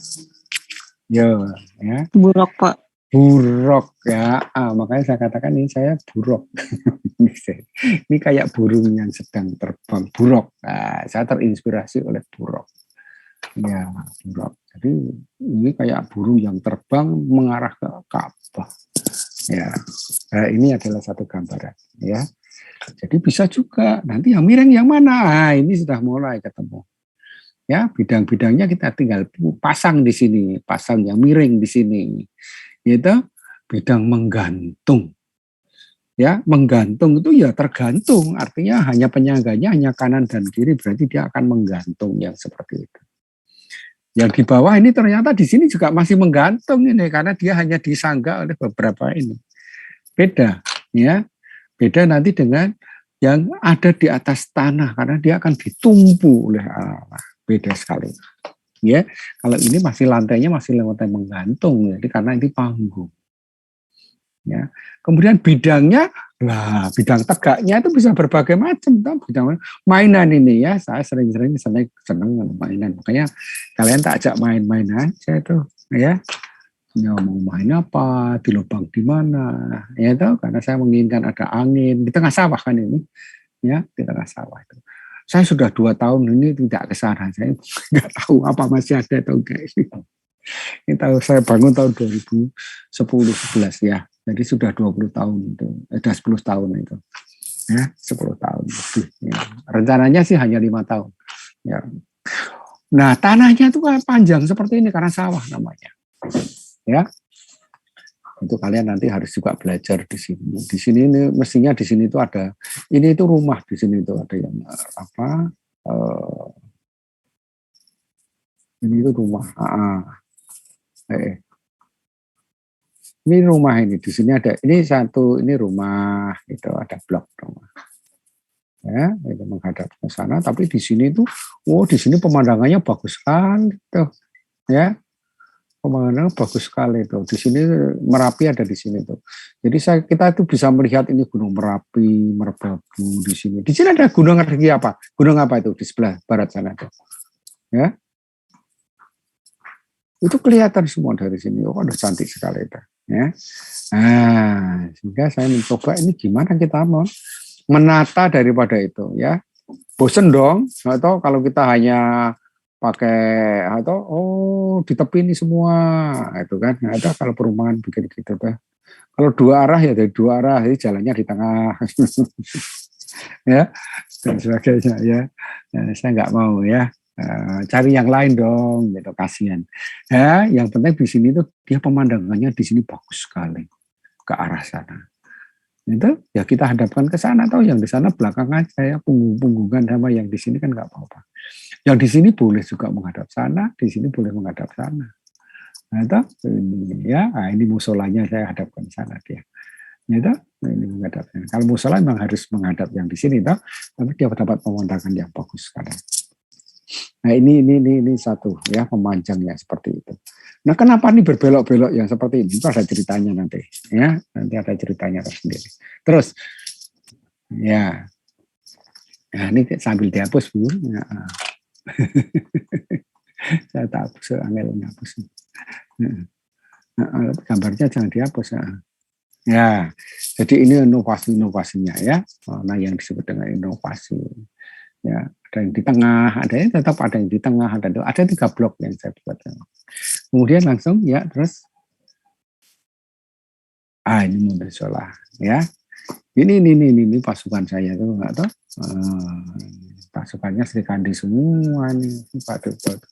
Buruk, Pak.
Buruk ya, makanya saya katakan ini saya buruk. Ini kayak burung yang sedang terbang, buruk. Nah, saya terinspirasi oleh buruk. Ya, buruk. Jadi ini kayak burung yang terbang mengarah ke Ka'bah. Ya, ini adalah satu gambaran. Ya, jadi bisa juga nanti yang miring yang mana? Nah, ini sudah mulai ketemu. Ya, bidang-bidangnya kita tinggal pasang di sini, pasang yang miring di sini. Yaitu bidang menggantung. Ya, menggantung itu ya tergantung, artinya hanya penyangganya hanya kanan dan kiri, berarti dia akan menggantung yang seperti itu. Yang di bawah ini ternyata di sini juga masih menggantung ini karena dia hanya disangga oleh beberapa ini. Beda, ya. Beda nanti dengan yang ada di atas tanah karena dia akan ditumpu oleh Allah. Beda sekali. Ya, kalau ini masih lantainya masih lantai menggantung, jadi karena ini panggung. Ya, kemudian bidangnya, bidang tegaknya itu bisa berbagai macam, bidang mainan ini ya, saya sering-sering seneng mainan, makanya kalian tak ajak main-main aja itu, ya mau main apa, di lubang di mana, ya tahu karena saya menginginkan ada angin di tengah sawah kan ini, ya di tengah sawah itu. Saya sudah 2 tahun ini tidak ke sana. Saya nggak tahu apa masih ada atau enggak. Ini tahu saya bangun tahun 2010-11 ya. Jadi sudah 20 tahun itu. Sudah 10 tahun itu. Ya, 10 tahun lebih. Ya. Rencananya sih hanya 5 tahun. Ya. Nah, tanahnya itu kan panjang seperti ini karena sawah namanya. Ya. Itu kalian nanti harus juga belajar di sini. Di sini ini mestinya di sini itu ada, ini itu rumah di sini itu ada yang ini itu rumah. Ini rumah ini, di sini ada, ini satu, ini rumah, itu ada blok rumah. Ya, itu menghadap ke sana, tapi di sini tuh, di sini pemandangannya bagus sekali, tuh, ya, pemandangannya bagus sekali tuh. Di sini Merapi ada di sini tuh. Jadi kita itu bisa melihat ini Gunung Merapi, Merbabu di sini. Di sini ada gunung lagi apa? Gunung apa itu di sebelah barat sana tuh, ya? Itu kelihatan semua dari sini. Oh, udah cantik sekali itu, ya. Nah, sehingga saya mencoba ini gimana kita mau menata daripada itu, ya. Bosen dong, atau kalau kita hanya pakai atau di tepi ini semua itu kan ada kalau perumahan bikin gitu tuh. Kalau dua arah ya dari dua arah, jadi jalannya di tengah ya dan sebagainya ya. Nah, saya nggak mau ya. Cari yang lain dong gitu, kasihan ya. Yang penting di sini tuh dia pemandangannya di sini bagus sekali ke arah sana. Itu ya kita hadapkan ke sana, atau yang di sana belakang aja ya, punggungan sama yang di sini kan nggak apa-apa. Yang di sini boleh juga menghadap sana, di sini boleh menghadap sana. Nah, itu ini ya, ini musolanya saya hadapkan sana dia. Itu ini menghadap sana. Kalau musola memang harus menghadap yang di sini, toh, tapi dia dapat pemandangan yang bagus sekarang. Nah ini satu ya, pemanjangnya seperti itu. Nah kenapa nih berbelok-belok yang seperti ini? Itu ada ceritanya nanti ya, nanti ada ceritanya tersendiri. Terus ya, nah ini sambil dihapus Bu. Ya. Saya tak hapus, angel ngapus. Gambarnya jangan dihapus. Ya, jadi ini inovasinya ya. Nah yang disebut dengan inovasi. Ya, ada yang di tengah, ada yang tetap ada yang di tengah, ada 3 blok yang saya buat. Kemudian langsung ya terus ini musola ya. Ini pasukan saya tuh enggak tahu. Pasukannya Sri Kandi semua nih Pak Dr.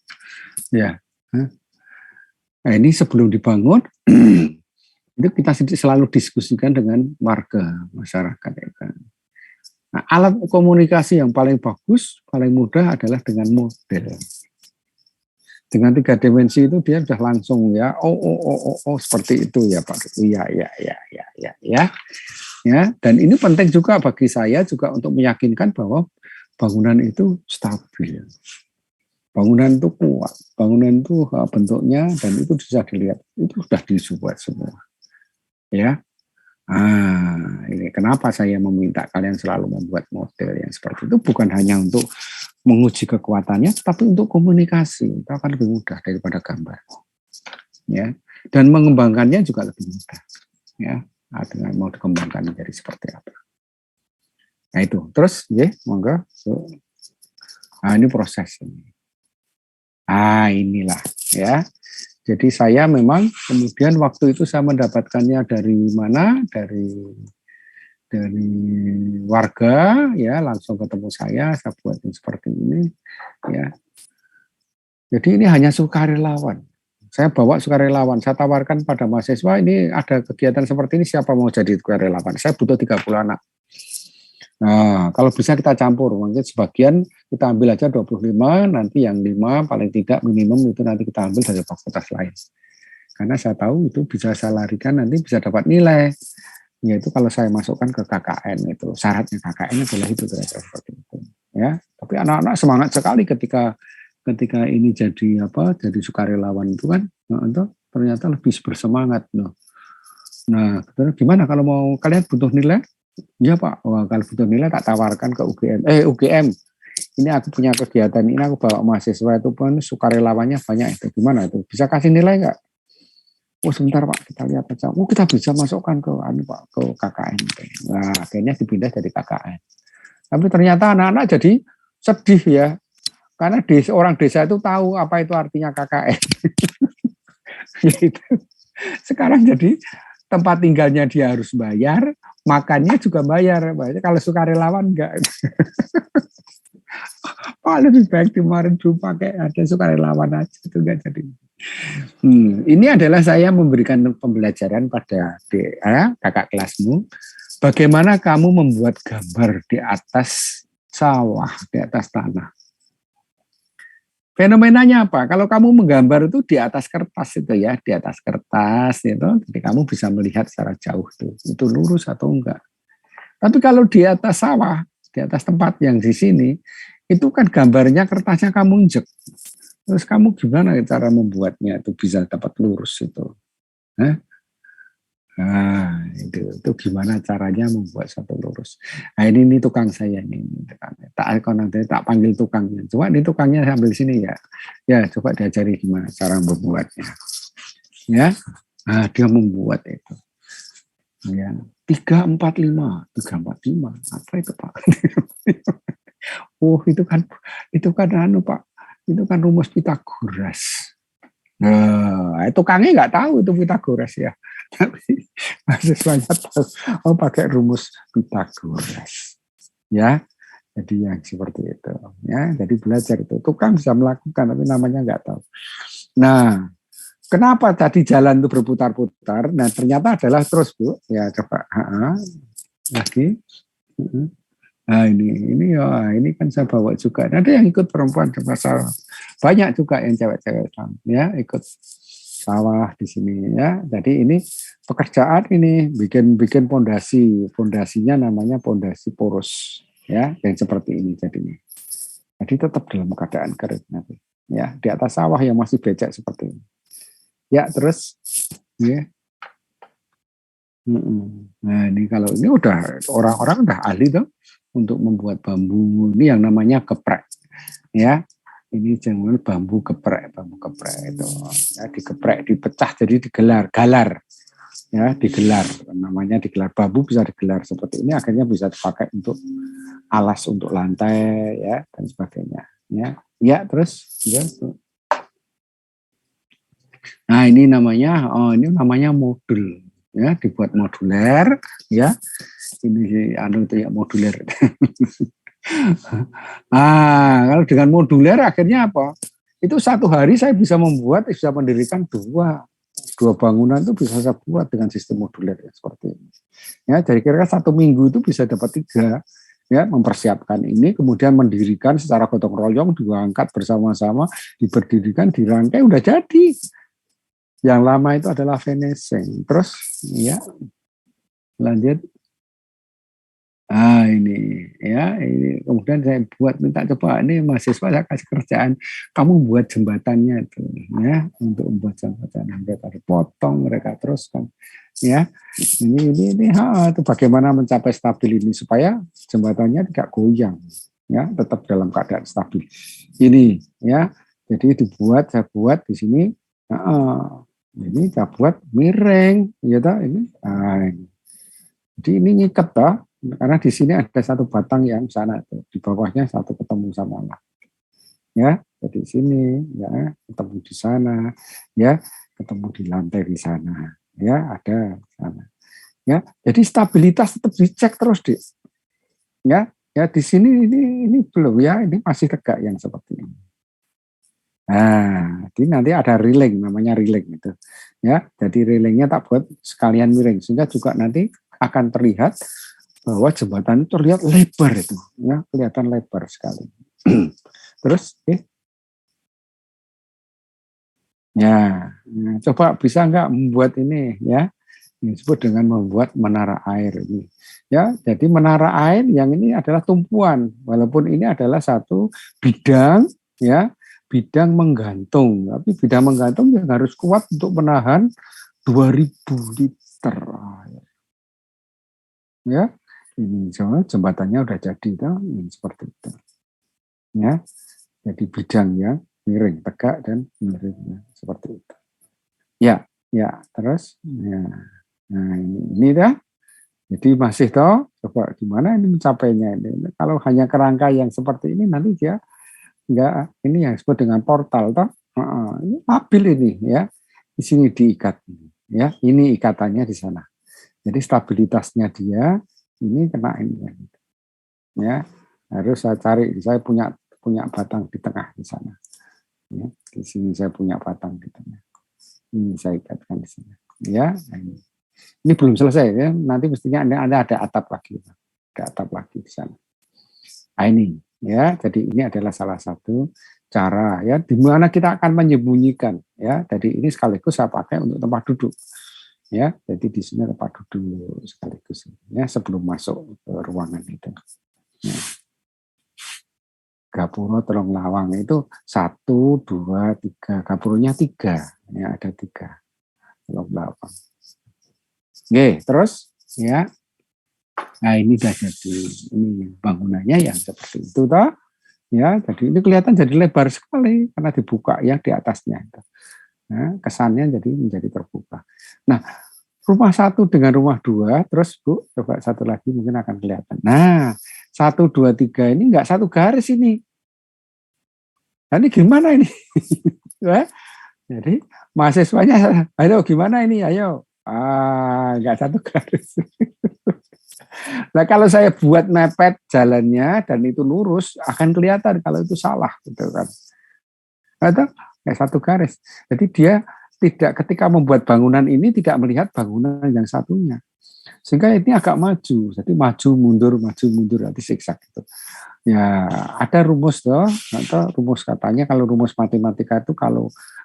Ya. Nah, ini sebelum dibangun itu kita selalu diskusikan dengan warga masyarakat ya kan. Nah, alat komunikasi yang paling bagus, paling mudah adalah dengan model. Dengan 3 dimensi itu dia sudah langsung ya, seperti itu ya Pak. Ya. Dan ini penting juga bagi saya juga untuk meyakinkan bahwa bangunan itu stabil. Bangunan itu kuat, bangunan itu bentuknya dan itu bisa dilihat, itu sudah dibuat semua. Ya. Ini kenapa saya meminta kalian selalu membuat model yang seperti itu, bukan hanya untuk menguji kekuatannya, tapi untuk komunikasi itu akan lebih mudah daripada gambar, ya. Dan mengembangkannya juga lebih mudah, ya. Dengan mau dikembangkan menjadi seperti apa. Nah itu, terus, ya, monggo. Ini proses ini. Inilah, ya. Jadi saya memang kemudian waktu itu saya mendapatkannya dari mana? Dari warga ya, langsung ketemu saya buatin seperti ini ya. Jadi ini hanya sukarelawan. Saya bawa sukarelawan, saya tawarkan pada mahasiswa, ini ada kegiatan seperti ini, siapa mau jadi sukarelawan? Saya butuh 30 anak. Nah, kalau bisa kita campur, mungkin sebagian kita ambil aja 25, nanti yang 5 paling tidak minimum itu nanti kita ambil dari fakultas lain. Karena saya tahu itu bisa saya larikan, nanti bisa dapat nilai. Yaitu kalau saya masukkan ke KKN itu, syaratnya KKN adalah itu kira-kira seperti itu. Ya, tapi anak-anak semangat sekali ketika ini jadi sukarelawan itu kan, itu ternyata lebih bersemangat loh. Nah, gimana kalau mau kalian butuh nilai? Ya Pak, kalau butuh nilai tak tawarkan ke UGM. Ini aku punya kegiatan ini, aku bawa mahasiswa itu pun sukarelawannya banyak itu. Gimana itu? Bisa kasih nilai nggak? Sebentar Pak, kita lihat aja. Kita bisa masukkan ke ke KKN. Nah, akhirnya dipindah jadi KKN. Tapi ternyata anak-anak jadi sedih ya. Karena orang desa itu tahu apa itu artinya KKN. Sekarang jadi tempat tinggalnya dia harus bayar, makannya juga bayar. Kalau sukarelawan enggak. Lebih baik kemarin dulu pakai ada sukarelawan aja, itu enggak jadi. Ini adalah saya memberikan pembelajaran pada kakak kelasmu, bagaimana kamu membuat gambar di atas sawah, di atas tanah. Fenomenanya apa? Kalau kamu menggambar itu di atas kertas itu ya, di atas kertas itu, jadi kamu bisa melihat secara jauh itu lurus atau enggak. Tapi kalau di atas sawah, di atas tempat yang di sini, itu kan gambarnya kertasnya kamu injek. Terus kamu gimana cara membuatnya itu bisa dapat lurus itu? Hah? Nah, itu gimana caranya membuat satu lurus. Nah, ini tukang saya ini tukangnya. Tak panggil tukangnya. Coba ini tukangnya sambil sini ya. Ya, coba diajari gimana cara membuatnya. Ya, nah, dia membuat itu. Ya, 345 apa itu Pak? Oh, itu kan anu Pak. Itu kan rumus Pitagoras. Nah, tukangnya nggak tahu itu Pitagoras ya. Tapi mahasiswanya tahu, oh pakai rumus Pitagoras. Ya, jadi yang seperti itu. Ya, jadi belajar itu. Tukang bisa melakukan, tapi namanya nggak tahu. Nah, kenapa tadi jalan itu berputar-putar? Nah, ternyata adalah terus Bu. Ya, coba lagi. Nah, ini kan saya bawa juga. Ada yang ikut perempuan coba banyak juga yang cewek-cewek ya ikut sawah di sini ya. Jadi ini pekerjaan ini bikin pondasinya namanya pondasi poros ya, yang seperti ini jadinya. Jadi tetap dalam keadaan kering nanti ya, di atas sawah yang masih becek seperti ini. Ya, terus ya. Nah, ini kalau ini udah orang-orang udah ahli tuh untuk membuat bambu. Ini yang namanya geprek ya. Ini jangan bambu geprek itu ya, digeprek, dipecah jadi galar ya, digelar, namanya digelar. Bambu bisa digelar seperti ini, akhirnya bisa dipakai untuk alas untuk lantai ya dan sebagainya ya terus ya. Nah, ini namanya modul ya, dibuat moduler ya. Ini itu ya moduler. Kalau dengan moduler akhirnya apa? Itu satu hari saya bisa mendirikan dua bangunan itu bisa saya buat dengan sistem moduler ya, seperti ini. Ya, jadi kira-kira 1 minggu itu bisa dapat 3 ya, mempersiapkan ini, kemudian mendirikan secara gotong royong, diangkat bersama-sama, diberdirikan, dirangkai, udah jadi. Yang lama itu adalah finishing. Terus ya lanjut. Ini ya, ini kemudian saya minta coba ini mahasiswa saya kasih kerjaan, kamu buat jembatannya itu ya, untuk membuat jembatan mereka dipotong, mereka teruskan ya. Ini itu bagaimana mencapai stabil ini supaya jembatannya tidak goyang ya, tetap dalam keadaan stabil. Ini ya. Jadi saya buat di sini. Ini saya buat miring ya ini. Jadi ini ngikat toh. Karena di sini ada satu batang yang sana itu, di bawahnya satu ketemu sama Allah. Ya, jadi sini ya, ketemu di sana, ya, ketemu di lantai di sana, ya, ada sana. Ya, jadi stabilitas tetap dicek terus, Dik. Ya, di sini ini belum ya, ini masih tegak yang seperti ini. Nah, jadi nanti ada releng, namanya releng itu. Ya, jadi relengnya tak buat sekalian miring sehingga juga nanti akan terlihat bahwa jembatan itu terlihat lebar itu, ya, kelihatan lebar sekali. Terus, ya, coba bisa nggak membuat ini, ya, disebut dengan membuat menara air ini, ya. Jadi menara air yang ini adalah tumpuan, walaupun ini adalah satu bidang, ya, bidang menggantung, tapi bidang menggantung yang harus kuat untuk menahan 2000 liter air, ya. Ini jembatannya udah jadi seperti itu ya, jadi bidangnya miring, tegak dan miring seperti itu ya. Terus ya, nah ini dah, jadi masih toh, coba gimana ini mencapainya ini. Kalau hanya kerangka yang seperti ini nanti dia enggak, ini yang disebut dengan portal toh. Ini stabil ini ya, di sini diikat ya, ini ikatannya di sana, jadi stabilitasnya dia ini kena ini ya, harus saya cari. Saya punya batang di tengah di sana ya, di sini saya punya batang di tengah, ini saya ikatkan di sini ya. Ini belum selesai ya, nanti mestinya ada atap lagi, di sana. Ini ya, jadi ini adalah salah satu cara ya di mana kita akan menyembunyikan ya. Jadi ini sekaligus saya pakai untuk tempat duduk ya. Jadi di sini tempat duduk sekaligus ya sebelum masuk ke ruangan itu. Ya. Gapura Telung Lawang itu 1, 2, 3. Gapuranya 3 ya, ada 3 Telung Lawang. Oke, terus ya. Nah ini sudah jadi ini bangunannya yang seperti itu toh. Ya, jadi ini kelihatan jadi lebar sekali karena dibuka ya di atasnya. Nah, kesannya jadi menjadi terbuka. Nah, rumah 1 dengan rumah 2, terus Bu, coba satu lagi mungkin akan kelihatan. Nah, 1, 2, 3 ini enggak satu garis ini. Nah, ini gimana ini? Ya, jadi mahasiswanya, ayo gimana ini? Ayo. Enggak satu garis. Nah, kalau saya buat mepet jalannya dan itu lurus, akan kelihatan kalau itu salah, gitu kan. Atau kayak satu garis. Jadi dia tidak ketika membuat bangunan ini tidak melihat bangunan yang satunya. Sehingga ini agak maju. Jadi maju mundur nanti siksak gitu. Ya, ada rumus toh, atau rumus katanya kalau rumus matematika itu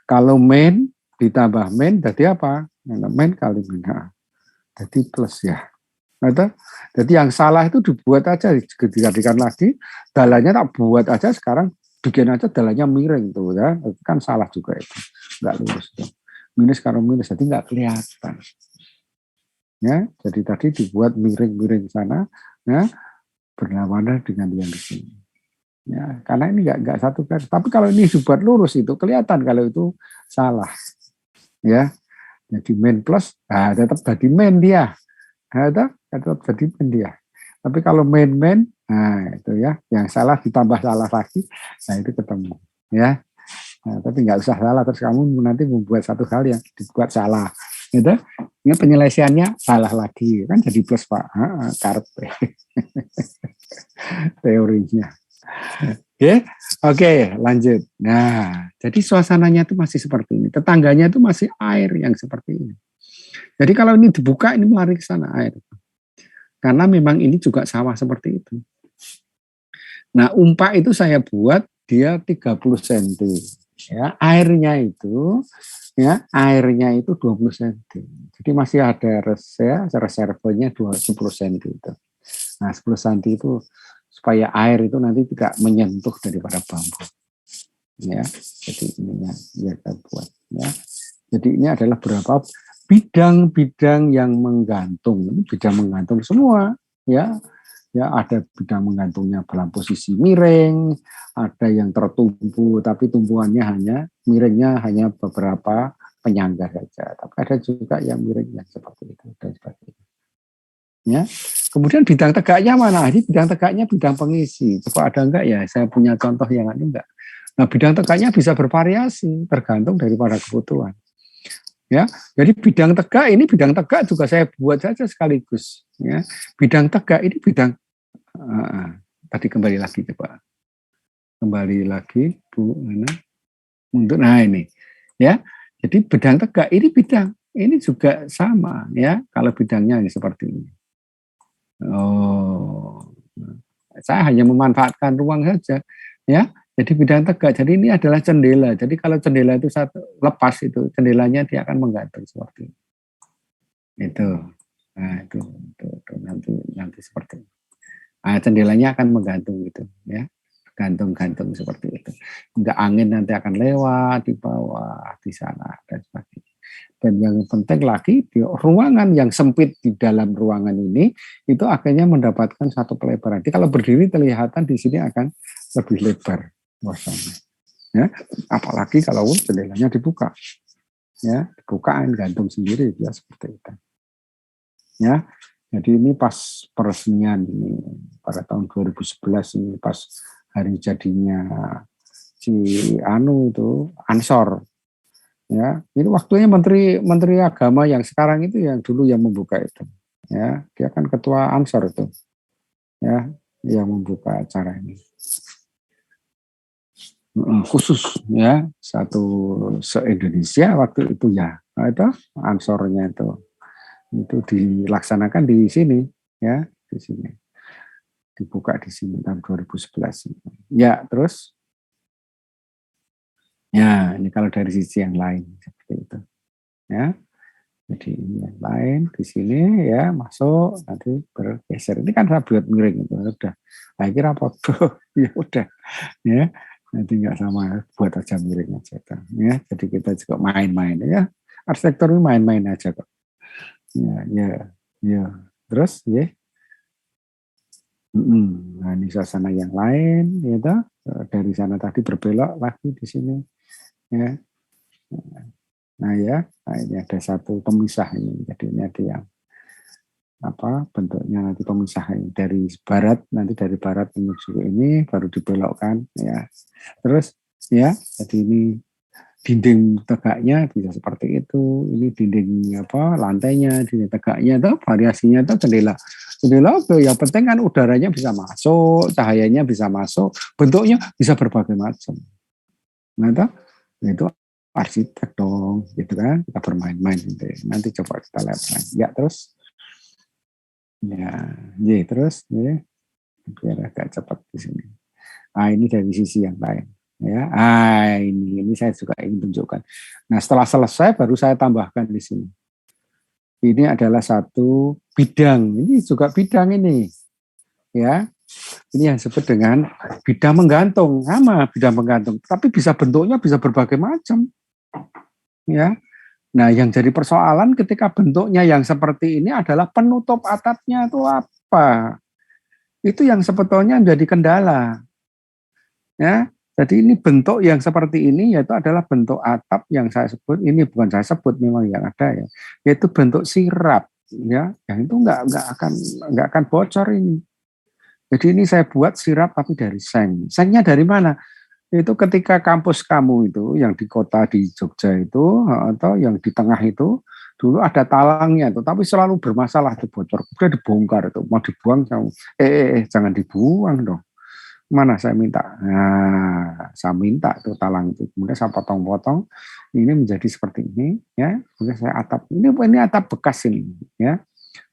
kalau main ditambah main jadi apa? Main kali min. Jadi plus ya. Atau jadi yang salah itu dibuat aja, dijadikan lagi, dalannya tak buat aja sekarang, bikin aja dalannya miring tuh ya, itu kan salah juga itu, nggak lurus tuh. Minus karo minus, jadi nggak kelihatan. Ya, jadi tadi dibuat miring-miring sana, ya, berlawanan dengan yang di sini. Ya, karena ini nggak satu garis. Tapi kalau ini dibuat lurus itu kelihatan kalau itu salah. Ya, jadi main plus, nah, tetap jadi main dia. Nah, tetap jadi main dia. Tapi kalau main, nah itu ya, yang salah ditambah salah lagi, nah itu ketemu. Ya, nah, tapi nggak usah salah terus kamu nanti membuat satu hal yang dibuat salah. Gitu. Ini penyelesaiannya salah lagi kan jadi plus Pak. Karpe. Teorinya. Oke, lanjut. Nah, jadi suasananya itu masih seperti ini. Tetangganya itu masih air yang seperti ini. Jadi kalau ini dibuka ini melari ke sana air. Karena memang ini juga sawah seperti itu. Nah, umpak itu saya buat dia 30 cm. Ya, airnya itu 20 cm. Jadi masih ada reservenya 10 cm itu. Nah, 10 cm itu supaya air itu nanti tidak menyentuh daripada bambu. Ya, jadi ininya kita buat ya. Jadi ini adalah beberapa bidang-bidang yang menggantung. Ini bidang menggantung semua, ya. Ya, ada bidang menggantungnya dalam posisi miring, ada yang tertumpu tapi tumpuannya miringnya hanya beberapa penyangga saja. Tapi ada juga yang miring yang seperti itu dan sebagainya. Ya. Kemudian bidang tegaknya mana? Ini bidang tegaknya bidang pengisi. Coba ada enggak ya? Saya punya contoh yang ini enggak. Nah, bidang tegaknya bisa bervariasi tergantung daripada kebutuhan. Ya, jadi bidang tegak ini bidang tegak juga saya buat saja sekaligus. Ya, bidang tegak ini bidang tadi kembali lagi coba, kembali lagi Bu Nana. Untuk nah ini, ya, jadi bidang tegak ini bidang ini juga sama ya. Kalau bidangnya ini seperti ini. Oh, saya hanya memanfaatkan ruang saja, ya. Jadi bidang tegak. Jadi ini adalah jendela. Jadi kalau jendela itu satu lepas itu jendelanya dia akan menggantung seperti itu. Itu. Nah, itu nanti seperti itu. Nah, jendelanya akan menggantung gitu, ya. Gantung-gantung seperti itu. Enggak angin nanti akan lewat di bawah, di sana dan sebagainya. Dan yang penting lagi di ruangan yang sempit di dalam ruangan ini itu akhirnya mendapatkan satu pelebaran. Jadi kalau berdiri kelihatan di sini akan lebih lebar suasana. Ya, apalagi kalau jendelanya dibuka. Ya, dibukaan gantung sendiri ya seperti itu. Ya. Jadi ini pas peresmian ini pada tahun 2011 ini pas hari jadinya si itu Ansor. Ya, ini waktunya menteri agama yang sekarang itu yang dulu yang membuka itu. Ya, dia kan ketua Ansor itu. Ya, yang membuka acara ini. Khusus ya, satu se-Indonesia waktu itu ya. Nah, itu Ansornya itu dilaksanakan di sini ya, di sini. Dibuka di sini tahun 2011. Ya, terus Ya, ini kalau dari sisi yang lain seperti itu. Ya, jadi ini yang lain di sini ya masuk nanti bergeser. Ini kan saya buat miring itu udah. Saya kira foto ya udah ya. Nanti nggak sama buat aja miring aja kan. Ya, jadi kita juga main-main ya. Arsitektur ini main-main aja kok. Ya, ya, ya. Terus ya. Nah, ini suasana yang lain, gitu. Dari sana tadi berbelok lagi di sini, ya. Nah ya, nah ini ada satu pemisah ini. Jadi ini ada yang apa bentuknya nanti pemisah ini dari barat, nanti dari barat menuju ini baru dibelokkan, ya. Terus ya, jadi ini dinding tegaknya bisa seperti itu. Ini dinding apa lantainya, dinding tegaknya tuh variasinya tuh jendela. Jendela tuh yang penting kan udaranya bisa masuk, cahayanya bisa masuk, bentuknya bisa berbagai macam. Nah, itu arsitek dong, gitu kan? Kita bermain-main gitu. Nanti coba kita lihat lagi. Ya terus, ya, terus, ya, biar agak cepat di sini. Ah ini dari sisi yang lain. Ya, ini saya juga ingin tunjukkan. Nah, setelah selesai baru saya tambahkan di sini. Ini adalah satu bidang. Ini juga bidang ini. Ya. Ini yang disebut dengan bidang menggantung. Sama bidang menggantung, tapi bisa bentuknya bisa berbagai macam. Ya. Nah, yang jadi persoalan ketika bentuknya yang seperti ini adalah penutup atapnya itu apa? Itu yang sebetulnya menjadi kendala. Ya, jadi ini bentuk yang seperti ini yaitu adalah bentuk atap yang saya sebut, ini bukan saya sebut memang yang ada ya, yaitu bentuk sirap ya, yang itu nggak akan bocor ini. Jadi ini saya buat sirap tapi dari seng. Sengnya dari mana? Itu ketika kampus kamu itu yang di kota di Jogja itu atau yang di tengah itu dulu ada talangnya itu, tapi selalu bermasalah itu bocor, udah dibongkar itu, mau dibuang jangan dibuang dong. Mana saya minta? Nah, saya minta tuh talang itu. Kemudian saya potong-potong. Ini menjadi seperti ini, ya. Kemudian saya atap. Ini atap bekas ini, ya.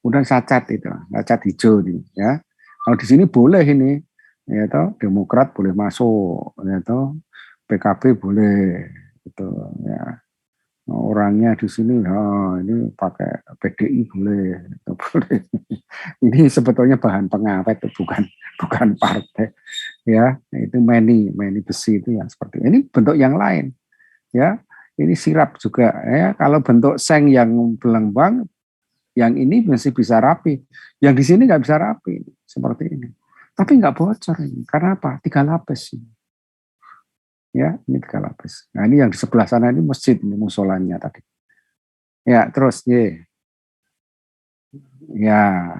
Kemudian saya cat itu, saya cat hijau ini, ya. Kalau di sini boleh ini, ya toh. Demokrat boleh masuk, ya toh. PKB boleh, itu, ya. Orangnya di sini, ini pakai PDI boleh, itu boleh. Ini sebetulnya bahan pengawet, bukan partai. Ya itu meni besi itu yang seperti ini. Bentuk yang lain ya, ini sirap juga ya. Kalau bentuk seng yang belambang yang ini masih bisa rapi, yang di sini nggak bisa rapi seperti ini, tapi nggak bocor ini karena apa? 3 lapis ini. Ya ini 3 lapis. Nah ini yang di sebelah sana ini masjid, ini musolanya tadi ya. Terus ya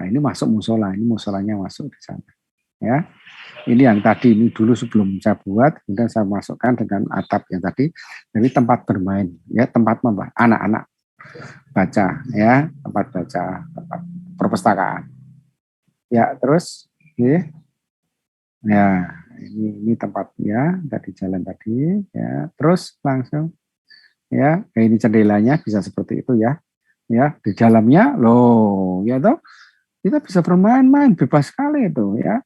ini masuk musola, ini musolanya masuk di sana ya. Ini yang tadi ini dulu sebelum saya buat, kemudian saya masukkan dengan atap yang tadi, jadi tempat bermain, ya tempat anak-anak baca, ya tempat baca, tempat perpustakaan. Ya terus, ya ini tempatnya tadi jalan tadi, ya terus langsung, ya ini jendelanya bisa seperti itu ya, di dalamnya loh, ya toh kita bisa bermain-main bebas sekali itu ya.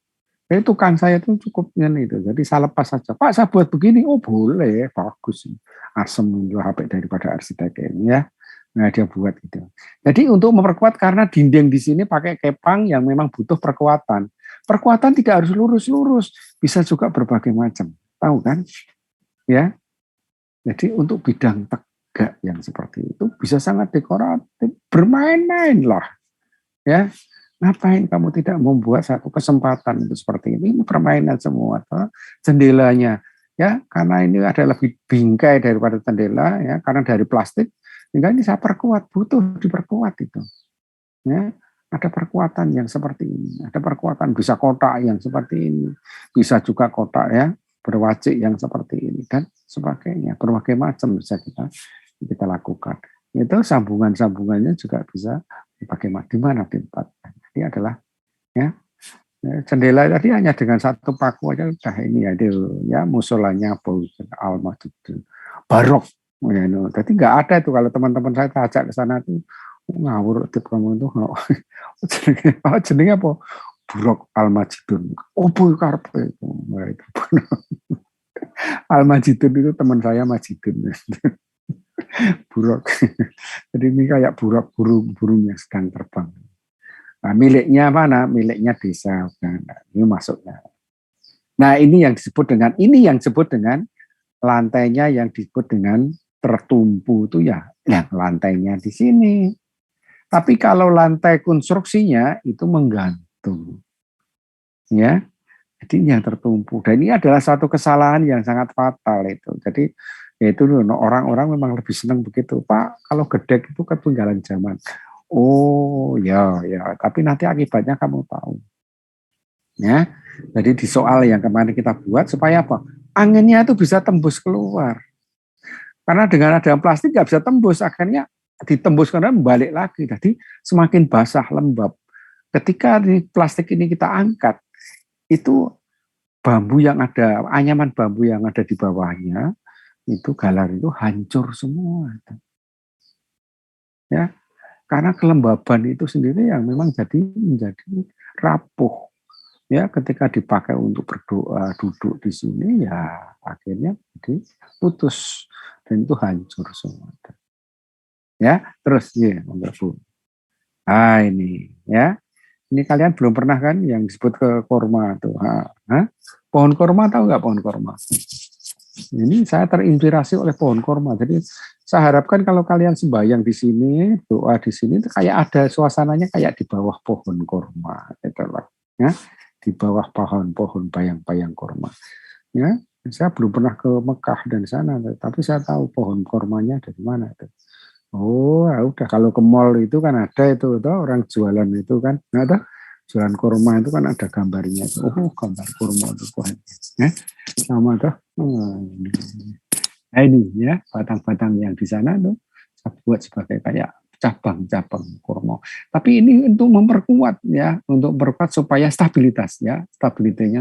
Jadi tukang saya itu cukup itu. Jadi saya lepas saja. Pak, saya buat begini. Oh boleh, bagus. Asem itu HP daripada arsitek ini ya. Nah dia buat itu. Jadi untuk memperkuat karena dinding di sini pakai kepang yang memang butuh perkuatan. Perkuatan tidak harus lurus-lurus, bisa juga berbagai macam. Tahu kan? Ya. Jadi untuk bidang tegak yang seperti itu bisa sangat dekoratif. Bermain-main lah. Ya. Ngapain kamu tidak membuat satu kesempatan untuk seperti ini permainan semua toh. Jendelanya ya karena ini adalah lebih bingkai daripada jendela ya karena dari plastik sehingga ini saya perkuat, butuh diperkuat itu ya. Ada perkuatan yang seperti ini, ada perkuatan bisa kotak yang seperti ini, bisa juga kotak ya berwajik yang seperti ini dan sebagainya, berbagai macam bisa kita lakukan. Itu sambungannya juga bisa bagaimana di mana tempatnya. Ini adalah ya jendela tadi hanya dengan satu paku aja udah ini ya musolanya Al-Masjid barok ya, jadi nggak ada itu kalau teman-teman saya ajak ke sana tuh ngawur tip kamu itu jenenge apa buruk Al-Masjidun opo karpe itu Al-Majidun itu teman saya Majidun. Buruk. Jadi ini kayak burungnya sedang terbang. Nah, miliknya mana? Miliknya desa. Nah, ini masuknya. Nah, ini yang disebut dengan lantainya yang disebut dengan tertumpu itu ya lantainya di sini. Tapi kalau lantai konstruksinya itu menggantung. Ya. Jadi yang tertumpu. Dan ini adalah suatu kesalahan yang sangat fatal itu. Jadi yaitu orang-orang memang lebih senang begitu. Pak, kalau gedek itu ketinggalan zaman. Oh ya, tapi nanti akibatnya kamu tahu. Ya, jadi di soal yang kemarin kita buat supaya apa? Anginnya itu bisa tembus keluar. Karena dengan ada plastik nggak bisa tembus, akhirnya ditembus karena balik lagi. Jadi semakin basah, lembab. Ketika plastik ini kita angkat, itu bambu yang ada, anyaman bambu yang ada di bawahnya, itu galar itu hancur semua. Ya, karena kelembaban itu sendiri yang memang menjadi rapuh. Ya, ketika dipakai untuk berdoa, duduk di sini, ya akhirnya jadi putus dan itu hancur semua. Ya, terus ya, Bu. Ah ini, ya, ini kalian belum pernah kan yang disebut ke korma tuh? Pohon korma tahu nggak pohon korma? Ini saya terinspirasi oleh pohon korma. Jadi saya harapkan kalau kalian sembahyang di sini, doa di sini, itu kayak ada suasananya kayak di bawah pohon korma, gitu loh. Ya, di bawah pohon-pohon bayang-bayang korma. Ya, saya belum pernah ke Mekah dan sana, tapi saya tahu pohon kormanya dari mana itu. Oh, ya udah kalau ke mall itu kan ada itu orang jualan itu kan, ada jualan kurma itu kan ada gambarnya. Oh, gambar kurma itu pohon. Ya, sama tuh. Nah ini ya batang-batang yang di sana tuh saya buat sebagai kayak cabang-cabang kurma. Tapi ini untuk memperkuat ya, untuk memperkuat supaya stabilitasnya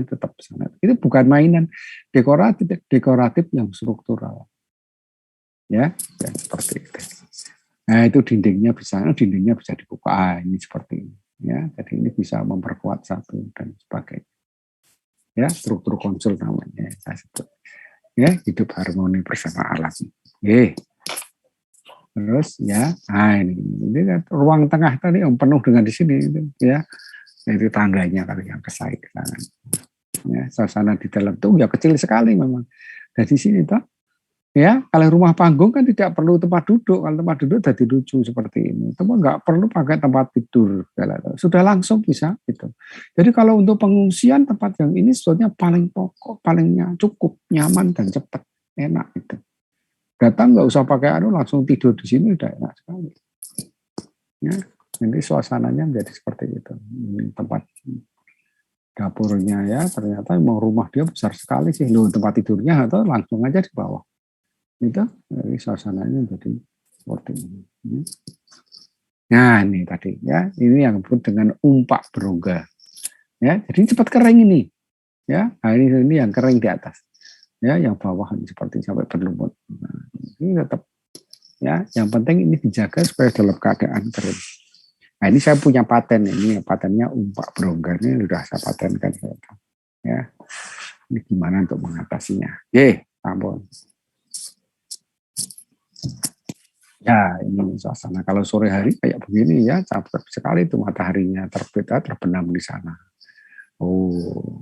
tetap sangat. Itu bukan mainan dekoratif yang struktural. Ya seperti itu. Nah itu dindingnya bisa dibuka. Ini seperti ini. Ya, jadi ini bisa memperkuat satu dan sebagainya. Ya, struktur konsul namanya saya sebut. Ya, hidup harmoni bersama alam. Terus ya, nah ini kan ruang tengah tadi yang penuh dengan di sini itu ya, itu tangganya kali yang kesaik ke sana. Ya, suasana di dalam itu ya kecil sekali memang. Dari sini toh, ya kalau rumah panggung kan tidak perlu tempat duduk. Kalau tempat duduk jadi lucu seperti ini, tempat nggak perlu pakai tempat tidur, sudah langsung bisa gitu. Jadi kalau untuk pengungsian tempat yang ini sebetulnya paling pokok, palingnya cukup nyaman dan cepat, enak gitu. Datang nggak usah pakai langsung tidur di sini udah enak sekali. Ya, jadi suasananya menjadi seperti itu. Ini tempat dapurnya ya, ternyata memang rumah dia besar sekali sih. Loh, tempat tidurnya atau langsung aja di bawah. Itu jadi suasananya jadi seperti ini. Nah, ini tadi ya, ini yang disebut dengan umpak berongga. Ya, jadi cepat kering ini. Ya, nah ini yang kering di atas. Ya, yang bawah seperti sampai berlumut. Nah, ini tetap ya, yang penting ini dijaga supaya dalam keadaan kering. Nah, ini saya punya paten ini, patennya umpak berongga ini sudah saya patenkan. Ya, ini gimana untuk mengatasinya? Ampun. Ya, ini suasana. Kalau sore hari kayak begini ya, capek sekali itu mataharinya terbenam di sana. Oh,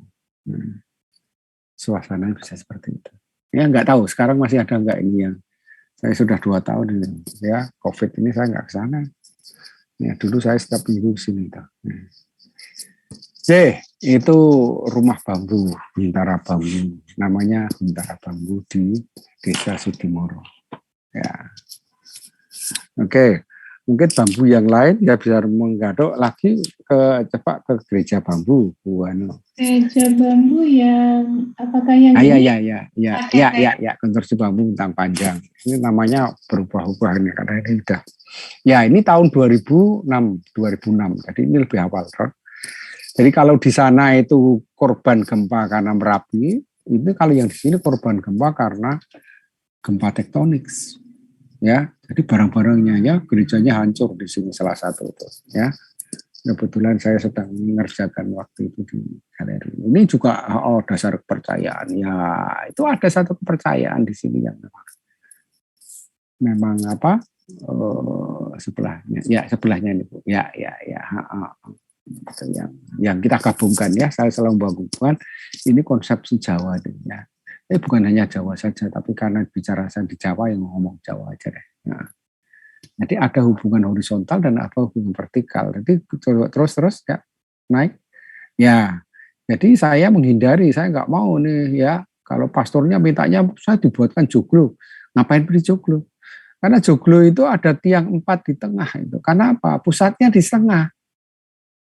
suasana bisa seperti itu. Ya nggak tahu sekarang masih ada nggak ini yang saya sudah 2 tahun ini ya COVID ini saya nggak ke sana. Ya dulu saya setiap minggu sini. Itu rumah bambu, Huntara Bambu. Namanya Huntara Bambu di Desa Sudimoro. Ya, oke. Mungkin bambu yang lain ya bisa menggadok lagi ke gereja bambu,
Gereja bambu yang apakah yang
ya, konstruksi bambu bentang panjang. Ini namanya berubah-ubah ini karena ini udah. Ya, ini tahun 2006. Jadi ini lebih awal, kan. Jadi kalau di sana itu korban gempa karena Merapi, itu kalau yang di sini korban gempa karena gempa tektonik. Ya, jadi barang-barangnya ya gerejanya hancur di sini salah satu itu ya. Kebetulan saya sedang mengerjakan waktu itu di galeri. Ini juga dasar kepercayaan. Ya, itu ada satu kepercayaan di sini yang memang apa sebelahnya. Ya, sebelahnya ini Bu. Ya. Itu yang kita gabungkan ya. Saya selalu menggabungkan ini konsepsi Jawa ya. Bukan hanya Jawa saja, tapi karena bicara saya di Jawa yang ngomong Jawa aja deh. Nah, jadi ada hubungan horizontal dan ada hubungan vertikal. Jadi terus ya naik. Ya, jadi saya menghindari, saya nggak mau nih ya. Kalau pastornya mintanya saya dibuatkan joglo, ngapain beli joglo? Karena joglo itu ada tiang 4 di tengah itu. Karena apa? Pusatnya di tengah,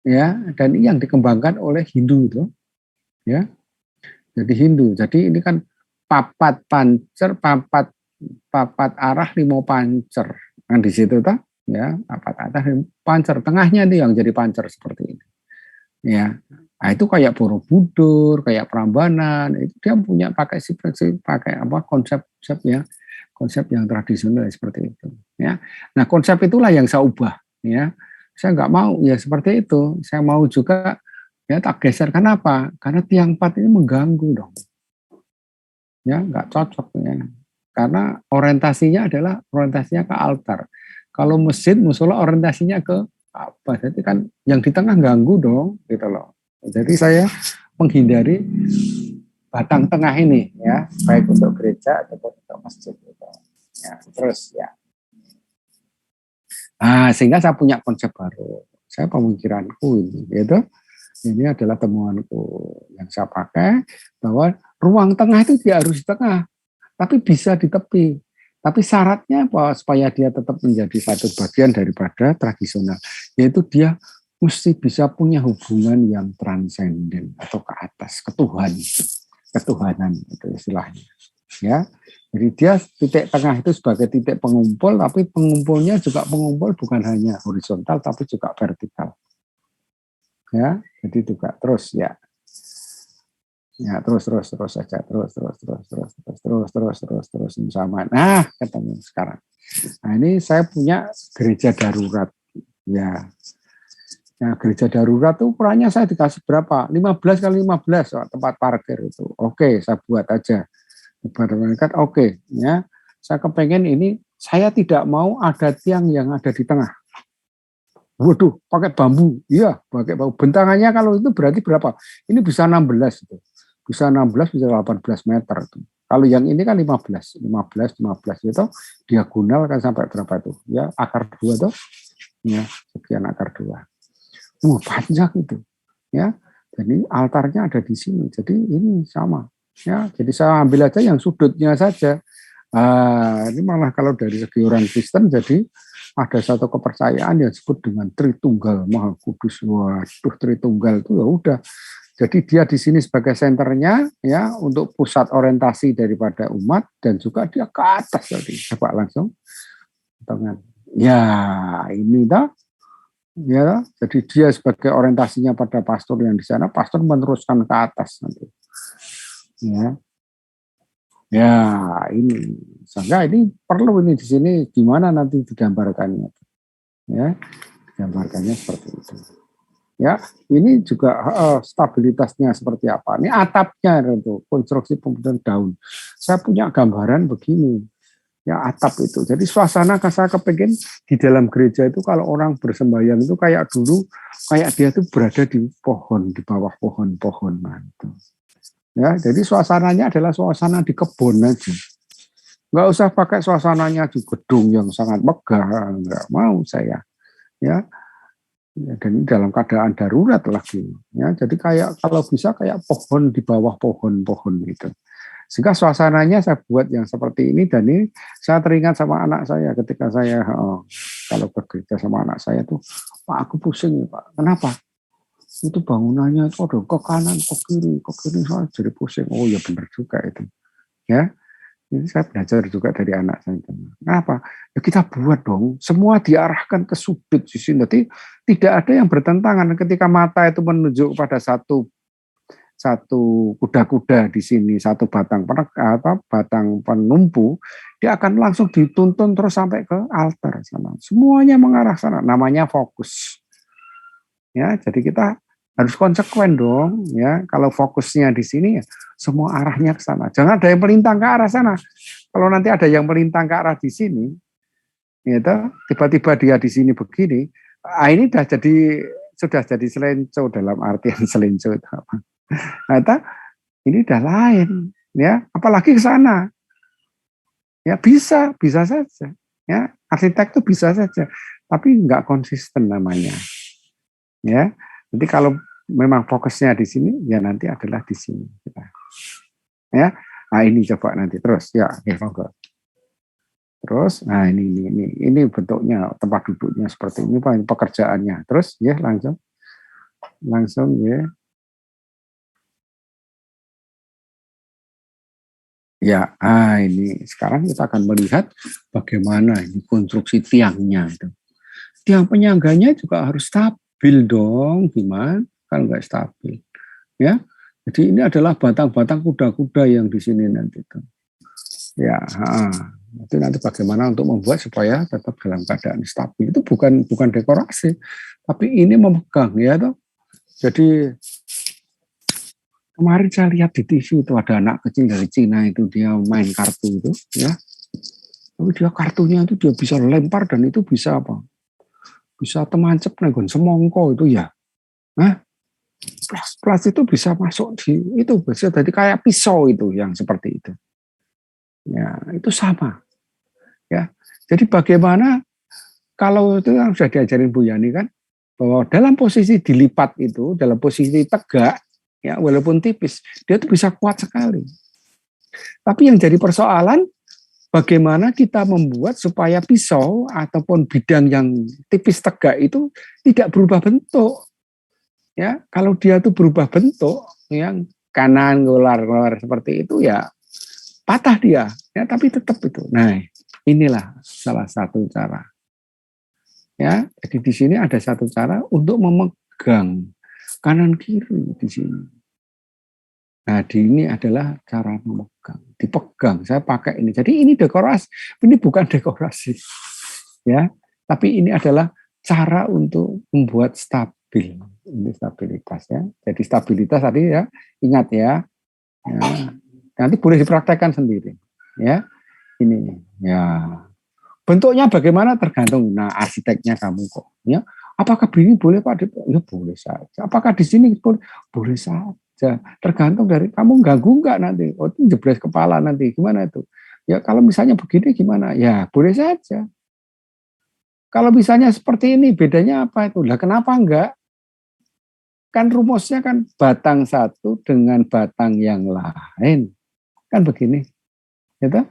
ya. Dan ini yang dikembangkan oleh Hindu itu, ya. Jadi Hindu. Jadi ini kan papat pancer, papat arah limo pancer. Kan di situ toh, ya, papat arah limo pancer. Tengahnya nih yang jadi pancer seperti ini. Ya. Nah, itu kayak Borobudur, kayak Prambanan, itu dia punya pakai konsep ya. Konsep yang tradisional seperti itu, ya. Nah, konsep itulah yang saya ubah, ya. Saya nggak mau ya seperti itu. Saya mau juga ya tak geser. Kenapa? Karena tiang 4 ini mengganggu dong. Ya, nggak cocok ya. Karena orientasinya ke altar. Kalau masjid musola orientasinya ke apa? Jadi kan yang di tengah ganggu dong, gitu loh. Jadi saya menghindari batang tengah ini ya, baik untuk gereja ataupun untuk masjid gitu. Ya, terus ya. Nah, sehingga saya punya konsep baru. Saya pemikiranku ini adalah temuanku yang saya pakai bahwa ruang tengah itu tidak harus di tengah, tapi bisa di tepi. Tapi syaratnya apa? Supaya dia tetap menjadi satu bagian daripada tradisional, yaitu dia mesti bisa punya hubungan yang transenden atau ke atas, ketuhanan itu istilahnya. Ya, jadi dia titik tengah itu sebagai titik pengumpul, tapi pengumpulnya juga pengumpul bukan hanya horizontal tapi juga vertikal. Ya, jadi juga terus ya. Ya, terus saja, terus sama. Nah, ketemu sekarang. Nah, ini saya punya gereja darurat. Ya. Nah, gereja darurat itu perannya saya dikasih berapa? 15 kali 15 tempat parkir itu. Oke, saya buat aja. Kepada mereka, oke, ya. Saya kepengen ini, saya tidak mau ada tiang yang ada di tengah. Waduh, pakai bambu. Iya, pakai bambu. Bentangannya kalau itu berarti berapa? Ini bisa 16 itu. Bisa 16, bisa 18 meter itu. Kalau yang ini kan 15 itu diagonal kan sampai berapa itu? Ya, akar 2 tuh. Ya, sekian akar 2. Panjang itu. Ya. Jadi altarnya ada di sini. Jadi ini sama. Ya, jadi saya ambil aja yang sudutnya saja. Ini malah kalau dari segi orang Kristen jadi ada satu kepercayaan yang disebut dengan Tritunggal Maha Kudus. Waduh, Tritunggal itu ya udah. Jadi dia di sini sebagai senternya ya untuk pusat orientasi daripada umat dan juga dia ke atas tadi. Coba langsung tangan. Ya, ini dah. Ya, jadi dia sebagai orientasinya pada pastor yang di sana, pastor meneruskan ke atas nanti. Ya, ini sehingga ini perlu ini di sini gimana nanti digambarkannya, ya, digambarkannya seperti itu. Ya, ini juga stabilitasnya seperti apa. Ini atapnya itu konstruksi pembentukan daun. Saya punya gambaran begini, ya atap itu. Jadi suasana saya kepengen di dalam gereja itu kalau orang bersembahyang itu kayak dulu, kayak dia tuh berada di pohon, di bawah pohon-pohon mantu. Ya, jadi suasananya adalah suasana di kebun aja. Nggak usah pakai suasananya di gedung yang sangat megah, nggak mau saya. Ya, dan dalam keadaan darurat lagi. Ya, jadi kayak kalau bisa kayak pohon di bawah pohon-pohon gitu. Sehingga suasananya saya buat yang seperti ini dan ini saya teringat sama anak saya ketika saya kalau ke gereja sama anak saya tuh, Pak aku pusing Pak. Kenapa? Itu bangunannya itu ada ke kanan, ke kiri saya jadi pusing. Oh ya benar juga itu. Ya, ini saya belajar juga dari anak saya. Kenapa? Ya kita buat dong, semua diarahkan ke sudut sisi. Nanti tidak ada yang bertentangan ketika mata itu menunjuk pada satu kuda-kuda di sini, satu batang penumpu, dia akan langsung dituntun terus sampai ke altar sana. Semuanya mengarah sana. Namanya fokus. Ya, jadi kita harus konsekuen dong, ya. Kalau fokusnya di sini, ya, semua arahnya ke sana. Jangan ada yang melintang ke arah sana. Kalau nanti ada yang melintang ke arah di sini, gitu, tiba-tiba dia di sini begini, ini sudah jadi selenco dalam artian selenco itu apa? Nah, ini udah lain, ya. Apalagi ke sana, ya bisa saja, ya. Arsitek itu bisa saja, tapi nggak konsisten namanya, ya. Jadi kalau memang fokusnya di sini, ya nanti adalah di sini, ya. Nah ini coba nanti terus, ya, monggo. Terus, nah ini bentuknya tempat duduknya seperti ini, pekerjaannya. Terus, ya langsung ya. Ya, ini sekarang kita akan melihat bagaimana ini konstruksi tiangnya itu. Tiang penyangganya juga harus stabil dong, gimana? Kalau nggak stabil, ya. Jadi ini adalah batang-batang kuda-kuda yang di sini nanti itu. Ya, itu nanti bagaimana untuk membuat supaya tetap dalam keadaan stabil. Itu bukan dekorasi, tapi ini memegang, ya toh. Jadi kemarin saya lihat di TV itu ada anak kecil dari Cina itu dia main kartu itu, ya. Tapi dia kartunya itu dia bisa lempar dan itu bisa apa? Bisa temancep negon semongko itu ya. Nah, plas itu bisa masuk di itu bisa jadi kayak pisau itu yang seperti itu. Ya, itu sama. Ya. Jadi bagaimana kalau itu yang sudah diajarin Bu Yani kan bahwa dalam posisi dilipat itu, dalam posisi tegak, ya walaupun tipis, dia itu bisa kuat sekali. Tapi yang jadi persoalan bagaimana kita membuat supaya pisau ataupun bidang yang tipis tegak itu tidak berubah bentuk. Ya, kalau dia itu berubah bentuk, yang kanan ngolar seperti itu ya patah dia, ya tapi tetap itu. Nah, inilah salah satu cara. Ya, jadi di sini ada satu cara untuk memegang kanan kiri di sini. Nah, ini adalah cara memegang, dipegang. Saya pakai ini. Jadi ini dekorasi, ini bukan dekorasi, ya. Tapi ini adalah cara untuk membuat stabil, ini stabilitas ya. Jadi stabilitas tadi ya, ingat ya. Ya. Nanti boleh dipraktekkan sendiri, ya. Ini, ya. Bentuknya bagaimana tergantung. Nah, arsiteknya kamu kok, ya. Apakah ini boleh Pak? Ya boleh saja. Apakah di sini boleh? Boleh saja. Tergantung dari kamu ganggu enggak nanti. Oh, itu jebres kepala nanti. Gimana itu? Ya kalau misalnya begini gimana? Ya boleh saja. Kalau misalnya seperti ini, bedanya apa itu? Lah kenapa enggak? Kan rumusnya kan batang satu dengan batang yang lain. Kan begini. Gitu?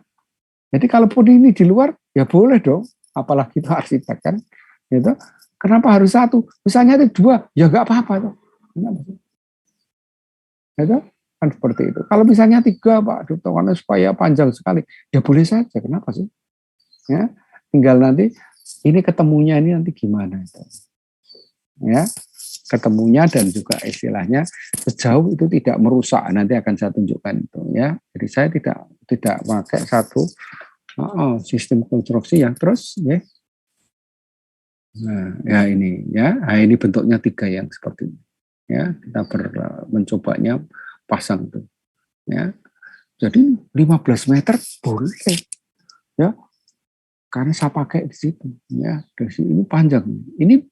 Jadi kalaupun ini di luar, ya boleh dong. Apalagi itu arsitek kan. Gitu. Kenapa harus satu? Misalnya ada dua, ya nggak apa-apa tuh. Gitu? Kan seperti itu. Kalau misalnya tiga, Pak, karena supaya panjang sekali, ya boleh saja. Kenapa sih? Ya, tinggal nanti ini ketemunya ini nanti gimana itu. Ya, ketemunya dan juga istilahnya sejauh itu tidak merusak. Nanti akan saya tunjukkan itu. Ya, jadi saya tidak pakai satu sistem konstruksi yang terus ya. Nah, ya ini ya. Nah, ini bentuknya tiga yang seperti ini. Ya, kita mencobanya pasang tuh. Ya. Jadi 15 meter boleh. Ya. Karena saya pakai di situ, ya. Dari sini panjang. Ini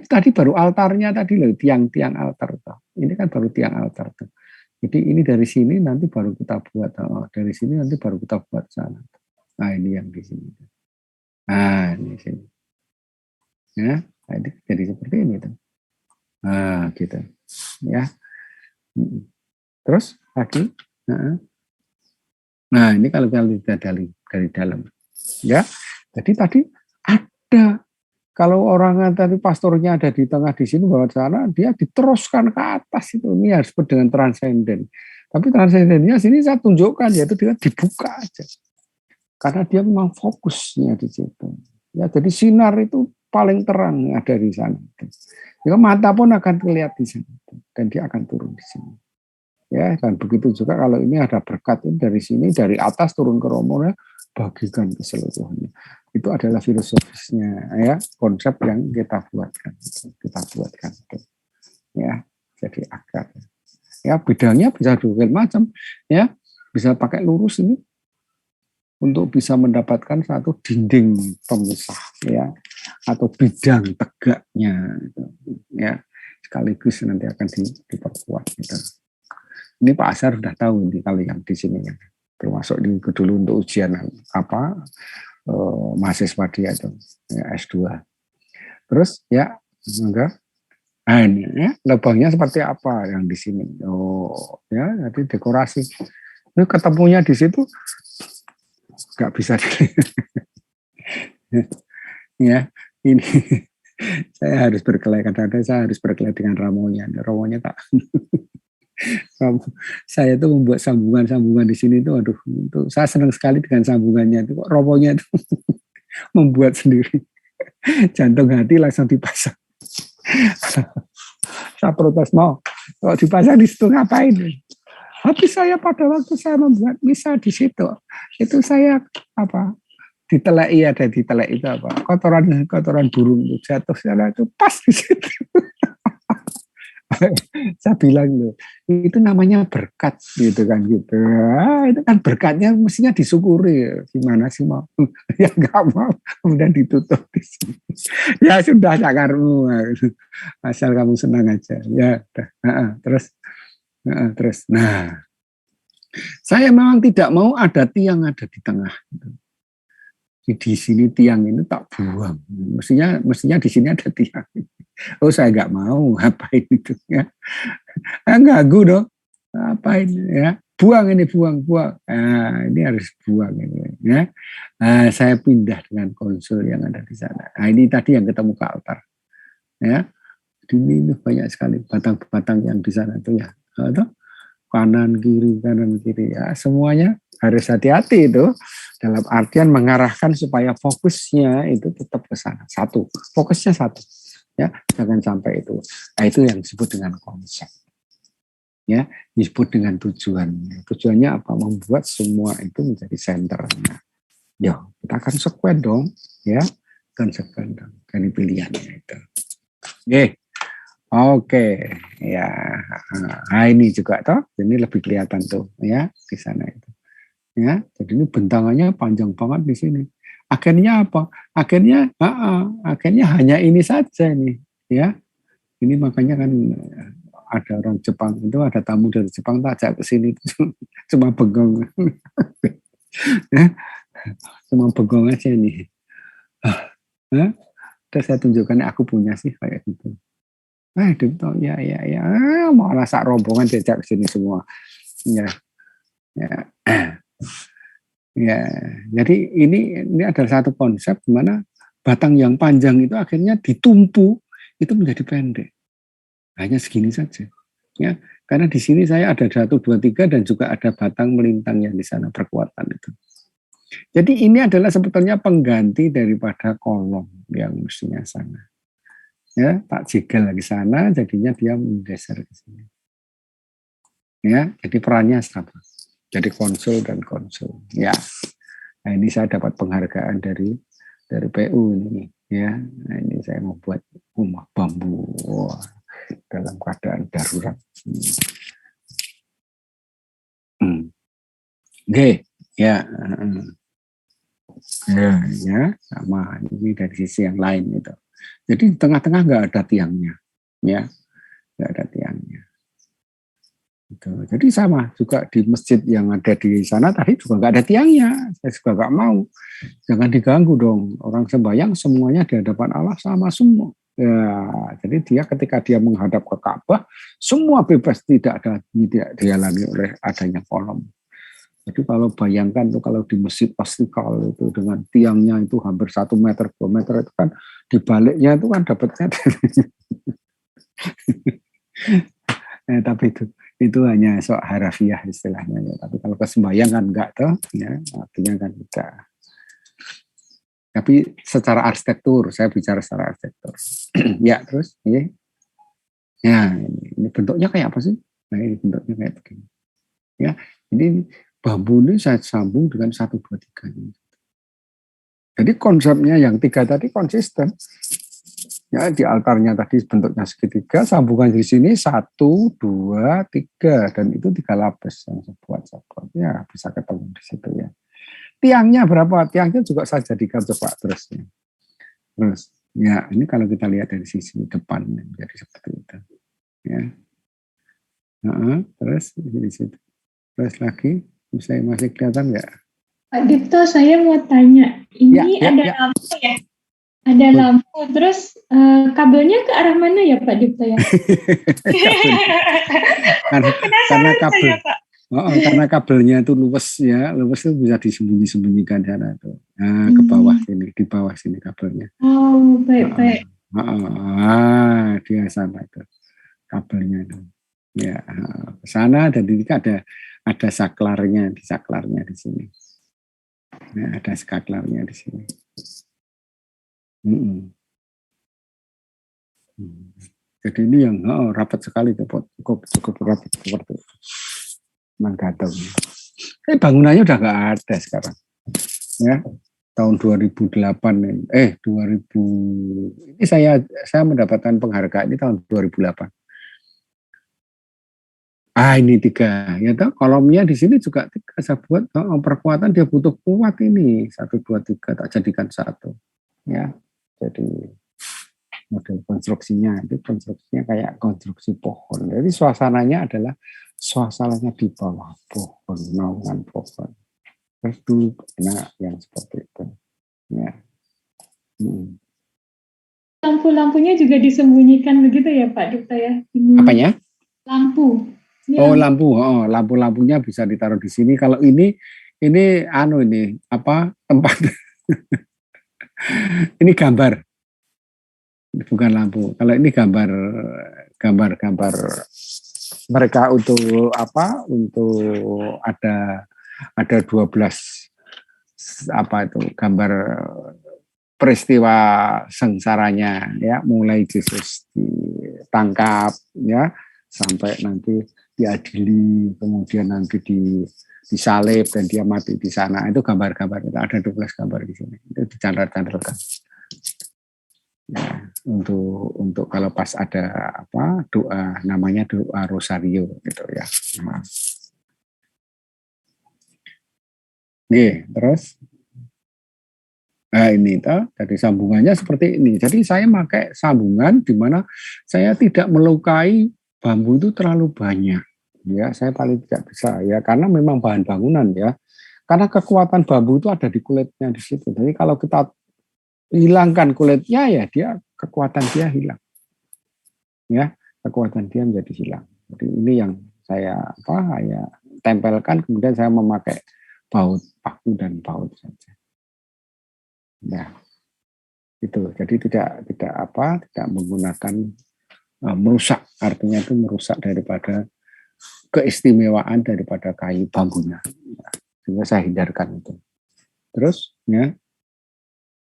tadi baru altarnya tadi loh, tiang-tiang altar tuh. Ini kan baru tiang altar tuh. Jadi ini dari sini nanti baru kita buat, dari sini nanti baru kita buat sana. Nah, ini yang di sini. Nah, ini sini. Ya, jadi seperti ini tuh. Nah, gitu. Ya. Terus lagi. Nah, ini kalau kita lihat dari dalam. Ya. Jadi tadi ada, kalau orang tadi pastornya ada di tengah di sini bawah sana, dia diteruskan ke atas itu. Ini harus disebut dengan transenden. Tapi transendennya sini saya tunjukkan yaitu dia dibuka aja. Karena dia memang fokusnya di situ. Ya, jadi sinar itu paling terang ada di sana. Ya, mata pun akan terlihat di sana dan dia akan turun di sini. Ya, dan begitu juga kalau ini ada berkat dari sini, dari atas turun ke romonya, bagikan keseluruhannya. Itu adalah filosofisnya ya, konsep yang kita buatkan. ya, jadi akar. Ya, bidangnya bisa berbagai macam, ya, bisa pakai lurus ini untuk bisa mendapatkan satu dinding pemisah, ya, atau bidang tegaknya, gitu, ya, sekaligus nanti akan diperkuat. Gitu. Ini Pak Azhar sudah tahu ini kalau yang di sini, ya. Termasuk di dulu untuk ujian mahasiswa dia itu, ya, S2. Terus ya, enggak. Nah, ini ya, lubangnya seperti apa yang di sini? Oh, ya, jadi dekorasi. Ini ketemunya di situ nggak bisa ya. Ini saya harus berkelahi, kadang-kadang saya harus berkelahi dengan ramonya. Ramonya tak. Saya tuh membuat sambungan-sambungan di sini tuh, aduh, itu saya senang sekali dengan sambungannya itu. Kok ramonya itu membuat sendiri. Jantung hati langsung dipasang. Saya protes, mau kalau dipasang di situ ngapain? Tapi saya pada waktu saya membuat misa di situ, itu saya diteleki, ada ditelek itu kotoran burung itu jatuh, saya itu pas di situ. Saya bilang loh, itu namanya berkat gitu kan gitu. Itu kan berkatnya mestinya disyukuri. Gimana sih mau? Ya nggak mau, kemudian ditutup di sini. Ya sudah sakarmu, asal kamu senang aja. Ya, terus. Nah, saya memang tidak mau ada tiang ada di tengah. Di sini tiang ini tak buang. Mestinya di sini ada tiang. Oh, saya nggak mau, ngapain itu ya? Ganggu dong, ngapain ya? Buang ini, buang. Nah, ini harus buang ini ya. Nah, saya pindah dengan konsul yang ada di sana. Nah, ini tadi yang ketemu ke altar ya. Ini banyak sekali batang-batang yang di sana tuh ya. Kanan kiri ya, semuanya harus hati-hati itu dalam artian mengarahkan supaya fokusnya itu tetap ke sana. Fokusnya satu. Ya, jangan sampai itu. Nah, itu yang disebut dengan konsep. Ya, disebut dengan tujuannya. Tujuannya apa? Membuat semua itu menjadi senternya. Ya, kita akan sekuen dong, ya. Kan sekuen dong dari pilihannya itu. Oke, ya. Nah, ini juga toh, ini lebih kelihatan tuh, ya, di sana itu. Ya, jadi ini bentangannya panjang banget di sini. Akhirnya apa? Akhirnya hanya ini saja nih, ya. Ini makanya kan ada orang Jepang itu, ada tamu dari Jepang tak ajak ke sini cuma bengong. Ya, cuma bengong aja nih. Terus saya tunjukkan aku punya sih kayak gitu. Ya, malah sak rombongan diajak ke sini semua. Ya. Ya, jadi ini adalah satu konsep di mana batang yang panjang itu akhirnya ditumpu itu menjadi pendek. Hanya segini saja. Ya, karena di sini saya ada 1, 2, 3 dan juga ada batang melintang yang di sana perkuatan itu. Jadi ini adalah sebetulnya pengganti daripada kolom yang mestinya sana. Ya, tak jegal lagi sana, jadinya dia menggeser ke sini. Ya, jadi perannya sama. Jadi konsul dan konsul. Ya. Nah, ini saya dapat penghargaan dari PU ini, ya. Nah, ini saya membuat rumah bambu dalam keadaan darurat. Oke, ya. Ya, sama. Ini dari sisi yang lain itu. Jadi di tengah-tengah nggak ada tiangnya, ya, nggak ada tiangnya. Gitu. Jadi sama juga di masjid yang ada di sana tadi juga nggak ada tiangnya. Saya juga nggak mau. Jangan diganggu dong. Orang sembahyang semuanya di hadapan Allah sama semua. Ya, jadi dia ketika dia menghadap ke Ka'bah, semua bebas, tidak dihalangi oleh adanya kolom. Jadi kalau bayangkan tuh kalau di masjid Istiqlal itu dengan tiangnya itu hampir 1 meter, 2 meter itu kan dibaliknya itu kan dapatnya. Tapi itu hanya sok harafiah istilahnya. Ya. Tapi kalau kesembayang kan enggak tuh, ya artinya kan enggak. Tapi secara arsitektur, saya bicara secara arsitektur. Ya terus, ini, ya ini bentuknya kayak apa sih? Nah ini bentuknya kayak begini. Ya, ini bambu ini saya sambung dengan 1, 2, 3. Jadi konsepnya yang 3 tadi konsisten. Ya, di altarnya tadi bentuknya segitiga, sambungan di sini 1, 2, 3, dan itu 3 lapis yang saya buat. Ya, bisa ketemu di situ ya. Tiangnya berapa? Tiangnya juga saya jadikan coba terus. Terus, ya ini kalau kita lihat dari sisi depan, jadi seperti itu. Ya. Terus di situ. Terus lagi, masih kelihatan nggak?
Pak Dipto, saya mau tanya, ini ada lampu ya? Ada lampu, terus kabelnya ke arah mana ya Pak Dipto ya?
karena kabel, ya, Pak? Karena kabelnya itu luwes ya, luwes itu bisa disembunyi-sembunyikan di sana itu. Nah, ke bawah sini, di bawah sini kabelnya.
Oh, baik-baik.
Dia sana itu kabelnya itu. Ya, ke sana dan ini ada saklarnya di sini. Nah, ada saklarnya di sini. Jadi ini yang rapat sekali, cukup rapat seperti itu. Menggantung. Bangunannya udah nggak ada sekarang. Ya, tahun 2008 ini saya mendapatkan penghargaan ini tahun 2008. Ini 3 ya toh, kolomnya di sini juga 3 saya buat. Perkuatan dia butuh kuat ini 1, 2, 3 tak jadikan 1 ya. Jadi model konstruksinya kayak konstruksi pohon. Jadi suasananya adalah suasananya di bawah pohon, naungan pohon. Terus dulu yang seperti itu ya.
Lampu-lampunya juga disembunyikan begitu ya Pak Dipto ya?
Apanya?
Lampu.
Lampu-lampunya bisa ditaruh di sini. Kalau ini tempat ini gambar, bukan lampu. Kalau ini gambar mereka untuk ada 12 gambar peristiwa sengsaranya ya, mulai Yesus ditangkap ya sampai nanti diadili, kemudian nanti disalib dan dia mati di sana. Itu gambar-gambar, itu ada 12 gambar di sini. Itu dicandarkan. Ya, untuk kalau pas ada doa, namanya doa Rosario gitu ya. Terus ini jadi sambungannya seperti ini. Jadi saya pakai sambungan di mana saya tidak melukai bambu itu terlalu banyak. Ya, saya paling tidak bisa ya, karena memang bahan bangunan ya. Karena kekuatan bambu itu ada di kulitnya di situ. Jadi kalau kita hilangkan kulitnya ya kekuatan dia hilang. Ya, kekuatan dia menjadi hilang. Jadi ini yang saya tempelkan, kemudian saya memakai baut paku dan baut saja. Ya, itu. Jadi tidak menggunakan merusak, artinya itu merusak daripada keistimewaan daripada kayu bambunya. Ya, sehingga saya hindarkan itu. Terus ya.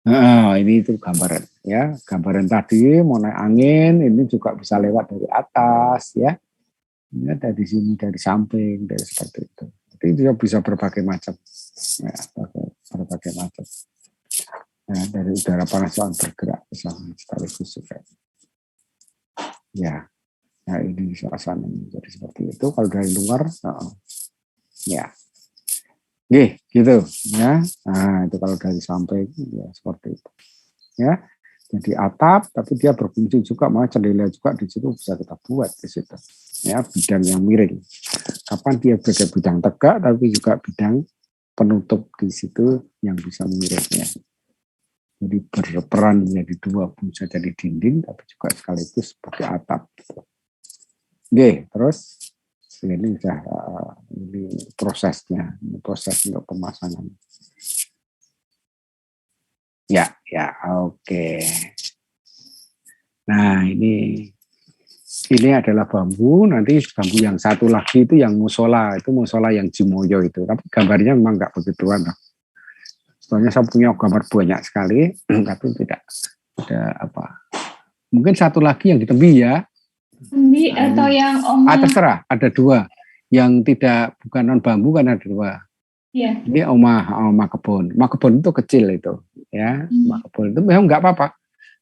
Ini itu gambaran ya, gambaran tadi mau naik angin ini juga bisa lewat dari atas ya, dari sini, dari samping, dari seperti itu. Jadi dia bisa berbagai macam ya, berbagai macam. Nah, dari udara panas yang bergerak bisa sekaligus juga. Ya, nah ini suasana jadi seperti itu. Kalau dari luar, ya. Gitu ya. Nah, itu kalau dari samping ya seperti itu. Ya. Jadi atap tapi dia berfungsi juga, malah jendela juga di situ bisa kita buat di situ. Ya, bidang yang miring. Kapan dia pakai bidang tegak tapi juga bidang penutup di situ yang bisa miringnya. Jadi berperan menjadi 2, bisa jadi dinding tapi juga sekaligus sebagai atap. Terus ini sudah ini prosesnya, proses untuk pemasangan. Ya, oke. Nah, ini adalah bambu. Nanti bambu yang satu lagi itu yang musola, yang Jimoyo itu. Tapi gambarnya memang nggak begituan. Soalnya saya punya gambar banyak sekali, tapi tidak ada Mungkin satu lagi yang di tebi ya.
Tebi atau yang oma?
Terserah, ada 2. Yang bukan non bambu kan ada 2.
Iya.
Ini oma kebun. Oma kebun itu kecil itu, ya. Oma kebun itu memang nggak apa-apa,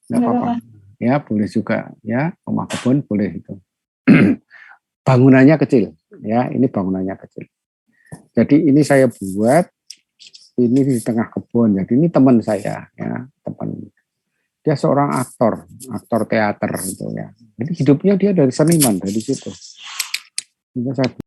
nggak apa-apa. ya boleh juga ya, rumah kebun boleh itu. Bangunannya kecil, ya ini bangunannya kecil. Jadi ini saya buat ini di tengah kebun. Jadi ini teman saya, ya teman. Dia seorang aktor teater gitu ya. Jadi hidupnya dia dari seniman dari situ. Saya